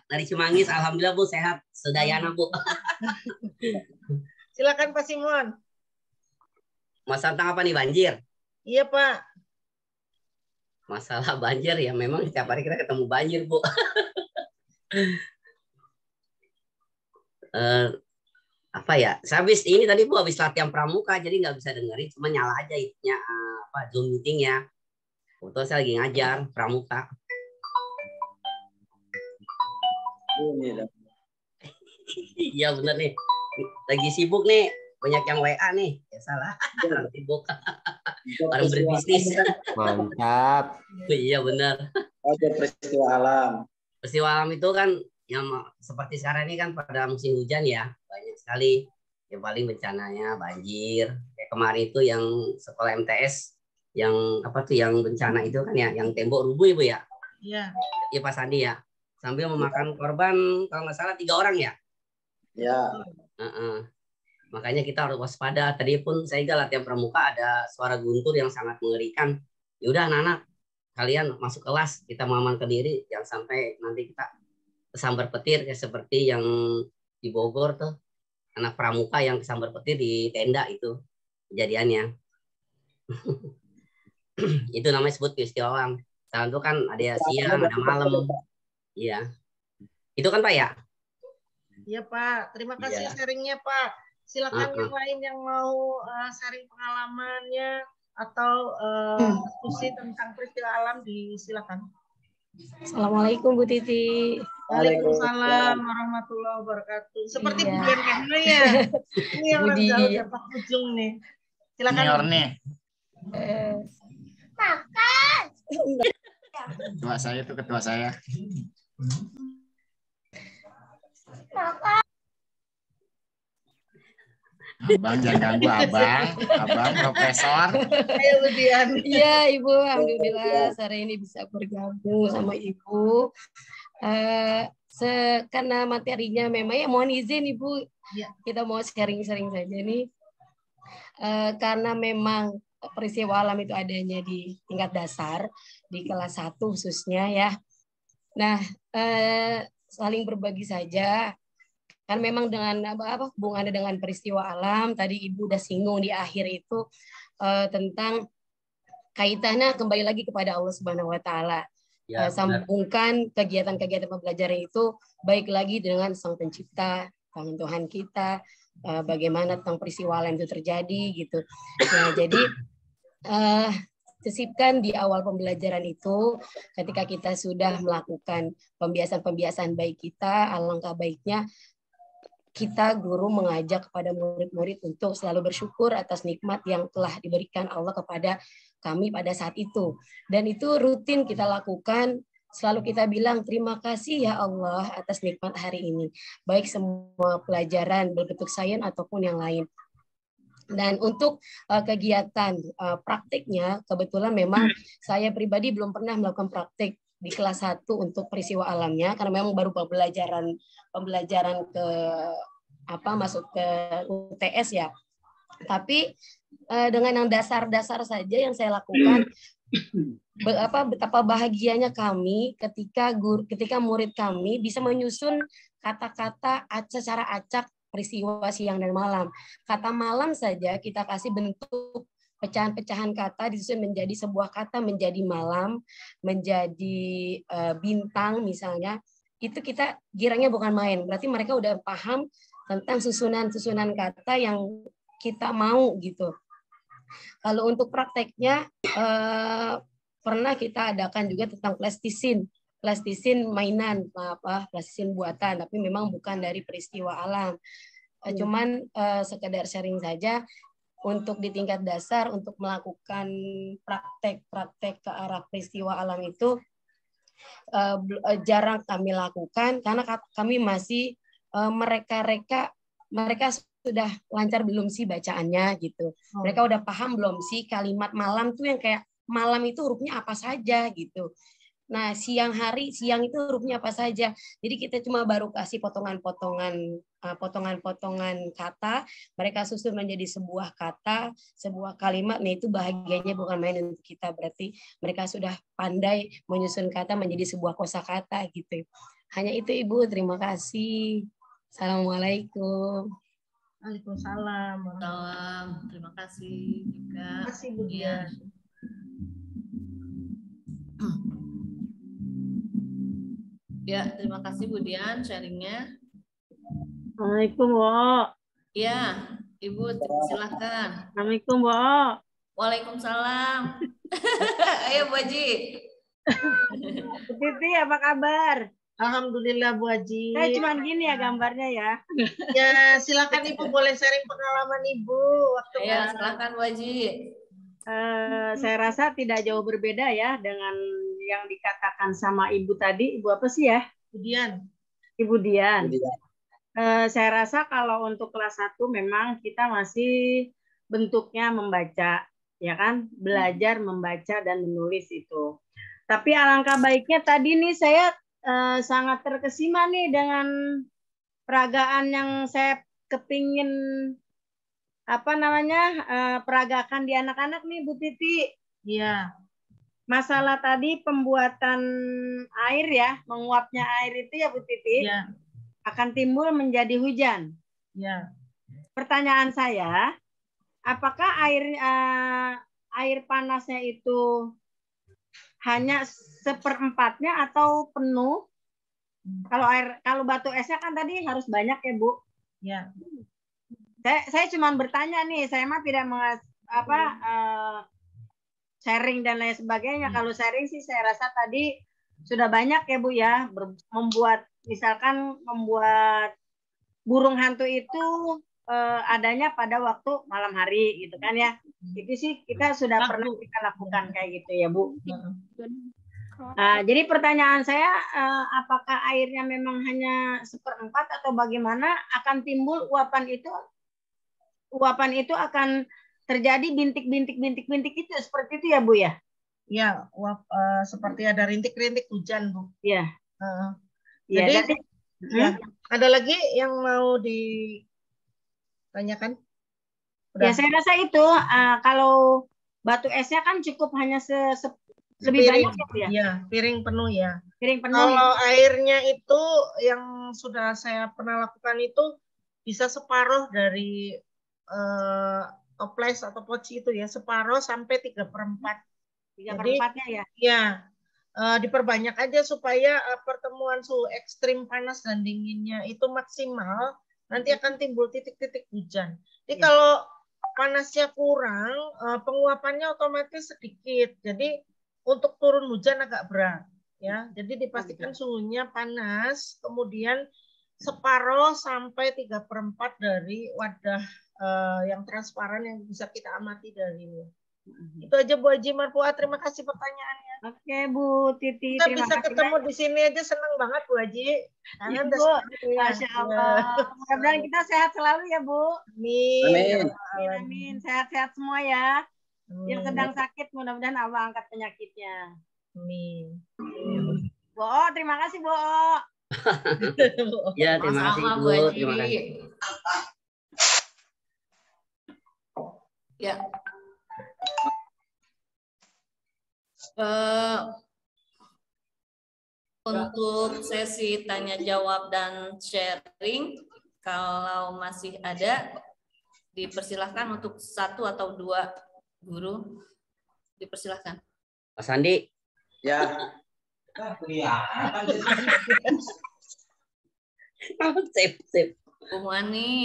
dari Cimanggis, alhamdulillah Bu sehat, sedayana Bu. Silakan Pak Simon. Masalah tentang apa nih, banjir? Iya Pak. Masalah banjir ya memang setiap hari kita ketemu banjir Bu. Apa ya? Saya habis ini tadi Bu habis latihan pramuka jadi nggak bisa dengerin, cuma nyala aja itunya Zoom meeting ya. Betul saya lagi ngajar pramuka. Iya bener nih. Lagi sibuk nih. Banyak yang WA nih. Ya salah. Sibuk. Orang berbisnis. Mantap. Iya benar. Oke, peristiwa alam. Peristiwa alam itu kan yang seperti sekarang ini kan pada musim hujan ya. Banyak sekali. Yang paling bencananya banjir. Kayak kemarin itu yang sekolah MTS yang apa tuh yang bencana itu kan ya, yang tembok rubuh Ibu ya. Iya. Iya Pak Sandi ya. Sambil memakan korban kalau nggak salah 3 orang ya. Ya. Makanya kita harus waspada. Tadi pun saya juga latihan pramuka ada suara guntur yang sangat mengerikan. Ya udah anak-anak, kalian masuk kelas, kita mengamankan diri, jangan sampai nanti kita kesambar petir kayak seperti yang di Bogor tuh, anak pramuka yang kesambar petir di tenda itu kejadiannya. Itu namanya sebut peristiwa alam. Sekarang itu kan ada siang, ada malam. Iya. Itu kan Pak ya? Iya Pak, terima kasih Iya. sharingnya Pak. Silakan yang lain yang mau sharing pengalamannya atau diskusi tentang peristiwa alam disilakan. Assalamualaikum Bu Titi. Waalaikumsalam warahmatullahi wabarakatuh. Seperti Bu Dian Kahlo ya. Ini yang orang jauh dapat ujung nih. Silakan. Senior nih. Makan. Ketua saya tuh ketua saya. Makan. Abang jangan ganggu abang profesor. Ayo Bu Dian. Iya Ibu, alhamdulillah sore ini bisa bergabung sama Ibu. Karena materinya memang ya mohon izin Ibu, kita mau sharing-sharing saja nih. Karena memang peristiwa alam itu adanya di tingkat dasar, di kelas 1 khususnya ya. Nah, saling berbagi saja. Kan memang dengan hubungannya dengan peristiwa alam, tadi Ibu udah singgung di akhir itu tentang kaitannya kembali lagi kepada Allah Subhanahu wa taala. Ya, sambungkan kegiatan-kegiatan pembelajaran itu baik lagi dengan Sang Pencipta, Sang Tuhan kita, bagaimana tentang peristiwa alam itu terjadi gitu. Nah, jadi sisipkan di awal pembelajaran itu ketika kita sudah melakukan pembiasan-pembiasan baik kita, alangkah baiknya kita guru mengajak kepada murid-murid untuk selalu bersyukur atas nikmat yang telah diberikan Allah kepada kami pada saat itu. Dan itu rutin kita lakukan, selalu kita bilang terima kasih ya Allah atas nikmat hari ini. Baik semua pelajaran berbentuk sains ataupun yang lain. Dan untuk kegiatan praktiknya, kebetulan memang saya pribadi belum pernah melakukan praktik di kelas 1 untuk peristiwa alamnya, karena memang baru pembelajaran ke masuk ke UTS ya. Tapi dengan yang dasar-dasar saja yang saya lakukan, betapa bahagianya kami ketika murid kami bisa menyusun kata-kata secara acak peristiwa siang dan malam. Kata malam saja kita kasih bentuk pecahan-pecahan kata disusun menjadi sebuah kata, menjadi malam, menjadi bintang misalnya. Itu kita girangnya bukan main. Berarti mereka udah paham tentang susunan-susunan kata yang kita mau gitu. Kalau untuk prakteknya pernah kita adakan juga tentang plastisin mainan, plastisin buatan, tapi memang bukan dari peristiwa alam. Cuman sekedar sharing saja. Untuk di tingkat dasar untuk melakukan praktek-praktek ke arah peristiwa alam itu jarang kami lakukan karena kami masih mereka sudah lancar belum sih bacaannya gitu. Mereka udah paham belum sih kalimat malam tuh yang kayak malam itu hurufnya apa saja gitu. Nah, siang itu hurufnya apa saja. Jadi kita cuma baru kasih potongan-potongan kata, mereka susun menjadi sebuah kata, sebuah kalimat. Nah, itu bahagianya bukan main untuk kita. Berarti mereka sudah pandai menyusun kata menjadi sebuah kosakata gitu. Hanya itu Ibu, terima kasih. Assalamualaikum. Waalaikumsalam. Terima kasih juga. Terima kasih Bu Dian. Ya, terima kasih Bu Dian sharingnya. Assalamualaikum, Bu. Ya, Ibu silakan. Assalamualaikum, Bu. Waalaikumsalam. Ayo Bu Haji. Bu Titi, apa kabar? Alhamdulillah Bu Haji. Saya cuma gini ya gambarnya ya. Ya, silakan Ibu boleh sharing pengalaman Ibu waktu ya, silakan Bu Haji. Saya rasa tidak jauh berbeda ya dengan yang dikatakan sama Ibu tadi. Ibu apa sih ya? Bu Dian. Ibu Dian. Saya rasa kalau untuk kelas 1 memang kita masih bentuknya membaca, ya kan? Belajar membaca dan menulis itu. Tapi alangkah baiknya tadi nih saya sangat terkesima nih dengan peragaan yang saya kepingin peragakan di anak-anak nih Bu Titi. Iya. Masalah tadi pembuatan air ya, menguapnya air itu ya Bu Titi. Iya. Akan timbul menjadi hujan. Iya. Pertanyaan saya, apakah air panasnya itu hanya 1/4-nya atau penuh? Kalau batu esnya kan tadi harus banyak ya Bu. Ya. Saya cuma bertanya nih, saya mah tidak sharing dan lain sebagainya. Kalau sharing sih saya rasa tadi sudah banyak ya Bu ya, membuat misalkan membuat burung hantu itu adanya pada waktu malam hari gitu kan ya. Itu sih kita sudah pernah kita lakukan kayak gitu ya Bu. Jadi pertanyaan saya, apakah airnya memang hanya 1/4 atau bagaimana akan timbul uapan itu akan terjadi bintik-bintik itu seperti itu ya Bu ya? Ya, seperti ada rintik-rintik hujan Bu. Iya. Jadi ya, ada lagi yang mau ditanyakan? Ya saya rasa itu kalau batu esnya kan cukup hanya lebih banyak ya? Iya, piring penuh ya. Piring penuh. Kalau airnya itu yang sudah saya pernah lakukan itu bisa separuh dari toples atau poci itu ya, separuh sampai 3/4. 3/4-nya ya? Ya, diperbanyak aja supaya pertemuan suhu ekstrim panas dan dinginnya itu maksimal. Nanti akan timbul titik-titik hujan. Jadi kalau panasnya kurang, penguapannya otomatis sedikit. Jadi untuk turun hujan agak berat, ya. Jadi dipastikan suhunya panas, kemudian separuh sampai 3/4 dari wadah yang transparan yang bisa kita amati dari ini. Itu aja Bu Haji Marfuah. Terima kasih pertanyaannya. Oke Bu Titi. Kita bisa ketemu di sini aja, senang banget Bu Haji. Iya Bu. Masya Allah. Mudah-mudahan kita sehat selalu ya Bu. Amin. Amin. Sehat-sehat semua ya. Yang sedang sakit mudah-mudahan Allah angkat penyakitnya. Amin. Bu, terima kasih Bu. Ya, terima kasih Bu. Terima kasih. Ya. Untuk sesi tanya jawab dan sharing, kalau masih ada, dipersilahkan untuk 1 atau 2 guru, dipersilahkan. Pak Sandi. Ya. Sip. Bu Muani.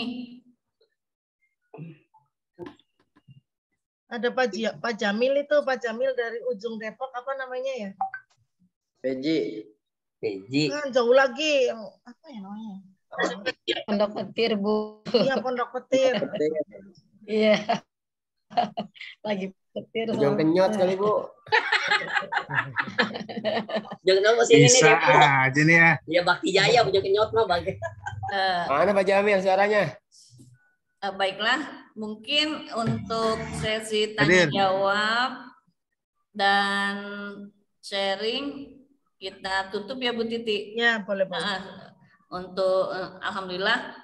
Ada Pak Jamil itu, Pak Jamil dari ujung Depok, apa namanya ya? Peji. Kan jauh lagi, yang apa ya namanya? Pondok Petir Bu. Iya, Pondok Petir. Iya. Lagi petir. Jangan kenyot kali Bu. Jangan mau sini Bisa nih aja nih ya. Ya Bakti Jaya punya kenyot mah bagi. Mana Pak Jamil suaranya? Baiklah, mungkin untuk sesi tanya jawab dan sharing kita tutup ya Bu Titi. Ya, boleh. Untuk alhamdulillah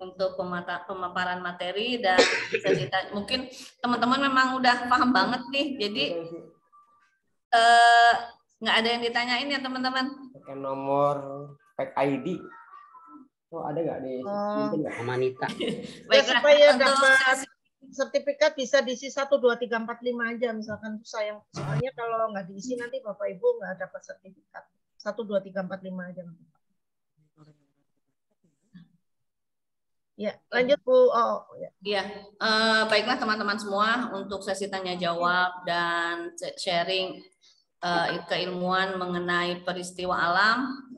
untuk pemaparan materi dan sesi mungkin teman-teman memang udah paham banget nih. Jadi nggak ada yang ditanyain ya teman-teman. Pakai nomor pack ID. Oh, ada nggak di Amanita. Ya, supaya dapat sertifikat bisa diisi 1, 2, 3, 4, 5 aja misalkan sayang. Soalnya kalau nggak diisi nanti Bapak Ibu nggak dapat sertifikat. 1, 2, 3, 4, 5 aja. Ya, lanjut Bu. Oh, ya. Iya, baiklah teman-teman semua untuk sesi tanya jawab dan sharing keilmuan mengenai peristiwa alam.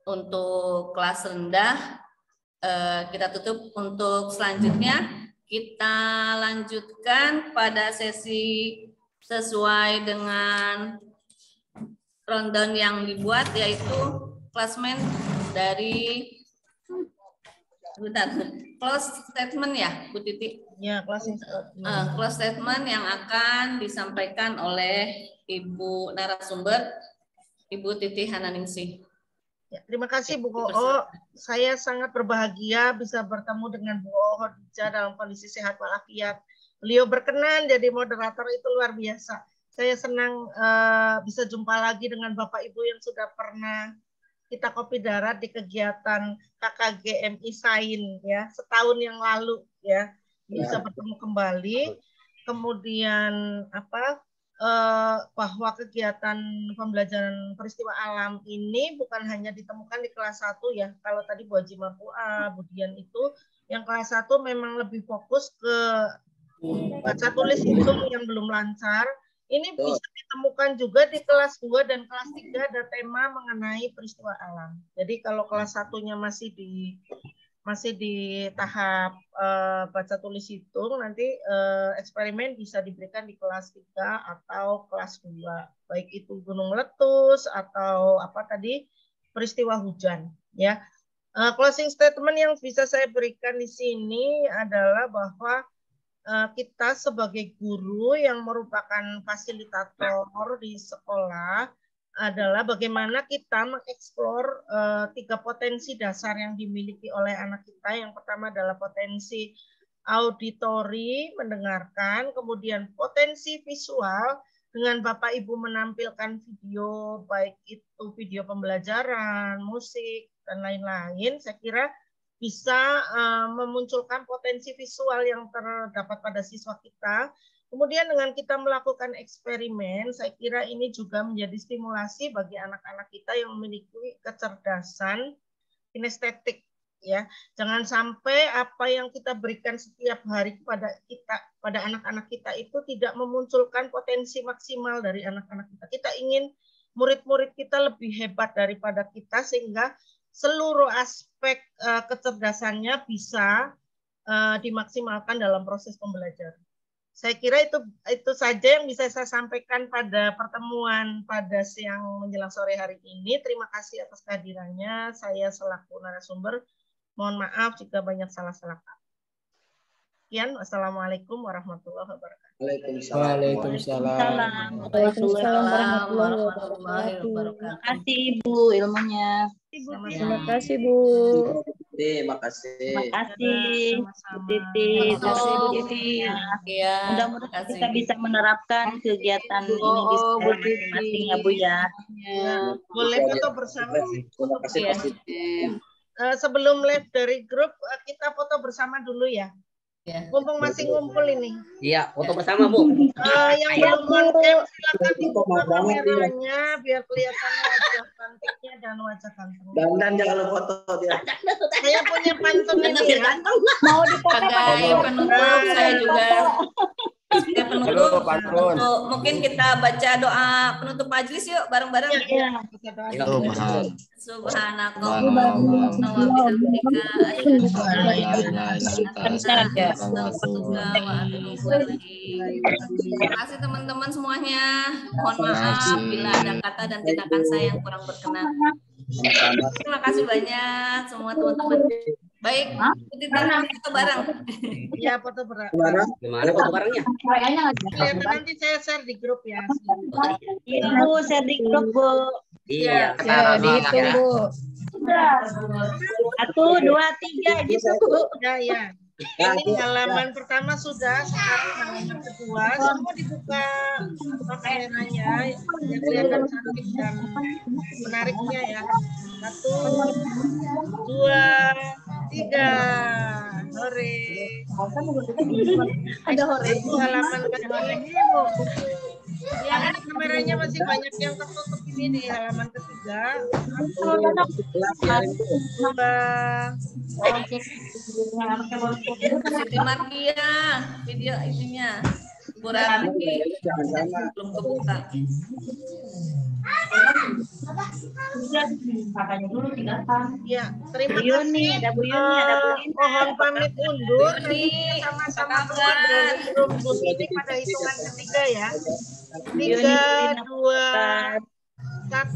Untuk kelas rendah kita tutup. Untuk selanjutnya kita lanjutkan pada sesi sesuai dengan rundown yang dibuat, yaitu klasmen dari close statement ya Bu Titi. Ya, closing statement. Close statement yang akan disampaikan oleh Ibu narasumber Ibu Titi Hananingsih. Ya, terima kasih Bu Oo. Saya sangat berbahagia bisa bertemu dengan Bu Oo Khadijah dalam kondisi sehat walafiat. Beliau berkenan jadi moderator, itu luar biasa. Saya senang bisa jumpa lagi dengan Bapak Ibu yang sudah pernah kita kopi darat di kegiatan KKG MI Sain ya, setahun yang lalu ya. Bisa bertemu kembali. Kemudian bahwa kegiatan pembelajaran peristiwa alam ini bukan hanya ditemukan di kelas 1 ya. Kalau tadi Bu Haji Marfuah, Budian itu yang kelas 1 memang lebih fokus ke baca tulis hitung yang belum lancar. Ini bisa ditemukan juga di kelas 2 dan kelas 3 ada tema mengenai peristiwa alam. Jadi kalau kelas 1-nya masih di tahap baca tulis hitung, nanti eksperimen bisa diberikan di kelas 3 atau kelas 2. Baik itu gunung meletus atau apa tadi peristiwa hujan, ya. Closing statement yang bisa saya berikan di sini adalah bahwa kita sebagai guru yang merupakan fasilitator di sekolah adalah bagaimana kita mengeksplor 3 potensi dasar yang dimiliki oleh anak kita. Yang pertama adalah potensi auditori, mendengarkan, kemudian potensi visual dengan Bapak Ibu menampilkan video, baik itu video pembelajaran, musik, dan lain-lain. Saya kira bisa memunculkan potensi visual yang terdapat pada siswa kita. Kemudian dengan kita melakukan eksperimen, saya kira ini juga menjadi stimulasi bagi anak-anak kita yang memiliki kecerdasan kinestetik, ya. Jangan sampai apa yang kita berikan setiap hari pada anak-anak kita itu tidak memunculkan potensi maksimal dari anak-anak kita. Kita ingin murid-murid kita lebih hebat daripada kita sehingga seluruh aspek kecerdasannya bisa dimaksimalkan dalam proses pembelajaran. Saya kira itu saja yang bisa saya sampaikan pada pertemuan pada siang menjelang sore hari ini. Terima kasih atas kehadirannya. Saya selaku narasumber, mohon maaf jika banyak salah-salah kata. Sekian, wassalamualaikum warahmatullahi wabarakatuh. Waalaikumsalam. Waalaikumsalam warahmatullahi wabarakatuh. Terima kasih Ibu ilmunya. Terima kasih Bu. Terima kasih. Terima kasih Bu Titi. Terima kasih Bu Titi. Mudah-mudahan kita bisa menerapkan kegiatan ini di sekolah masing-masing ya Bu ya. Boleh foto bersama. Terima kasih positif. Sebelum live dari grup, kita foto bersama dulu ya. Mumpung masih ngumpul ini. Iya, foto bersama Bu. Yang belum on cam silakan dibuka kameranya biar kelihatan wajah cantiknya dan wajah ganteng. Dan jangan lupa foto dia. Saya punya pantun ini ya. Mau dipoto penutup saya juga. Saya penutup. Mungkin kita baca doa penutup majelis yuk bareng-bareng. Terima kasih teman-teman semuanya. Mohon maaf bila ada kata dan tindakan saya yang kurang berkenan. Terima kasih banyak semua teman-teman. Baik, kita foto bareng. Ya, foto bareng. Gimana foto barengnya? Kelihatan nanti saya share di grup ya. Ibu share di grup Bu. Iya, dihitung Bu. 1, 2, 3 gitu Bu. Ya. Ini halaman pertama sudah, sekarang halaman kedua. Semua dibuka kameranya, yang kelihatan cantik dan menariknya ya. 1, 2, 3. Hore. Ada hore. Itu halaman kedua ini Bu. Ya, ini kameranya masih banyak yang tertutup ini di halaman ketiga. 2. Siti Margia, video itunya kurang belum kebuka. Ya, terima kasih. Ada Bu Yuni, ada Bu Yuni. Mohon pamit undur. Nanti sama-sama keluar dari grup ini pada hitungan ketiga ya. 3, 2, 1.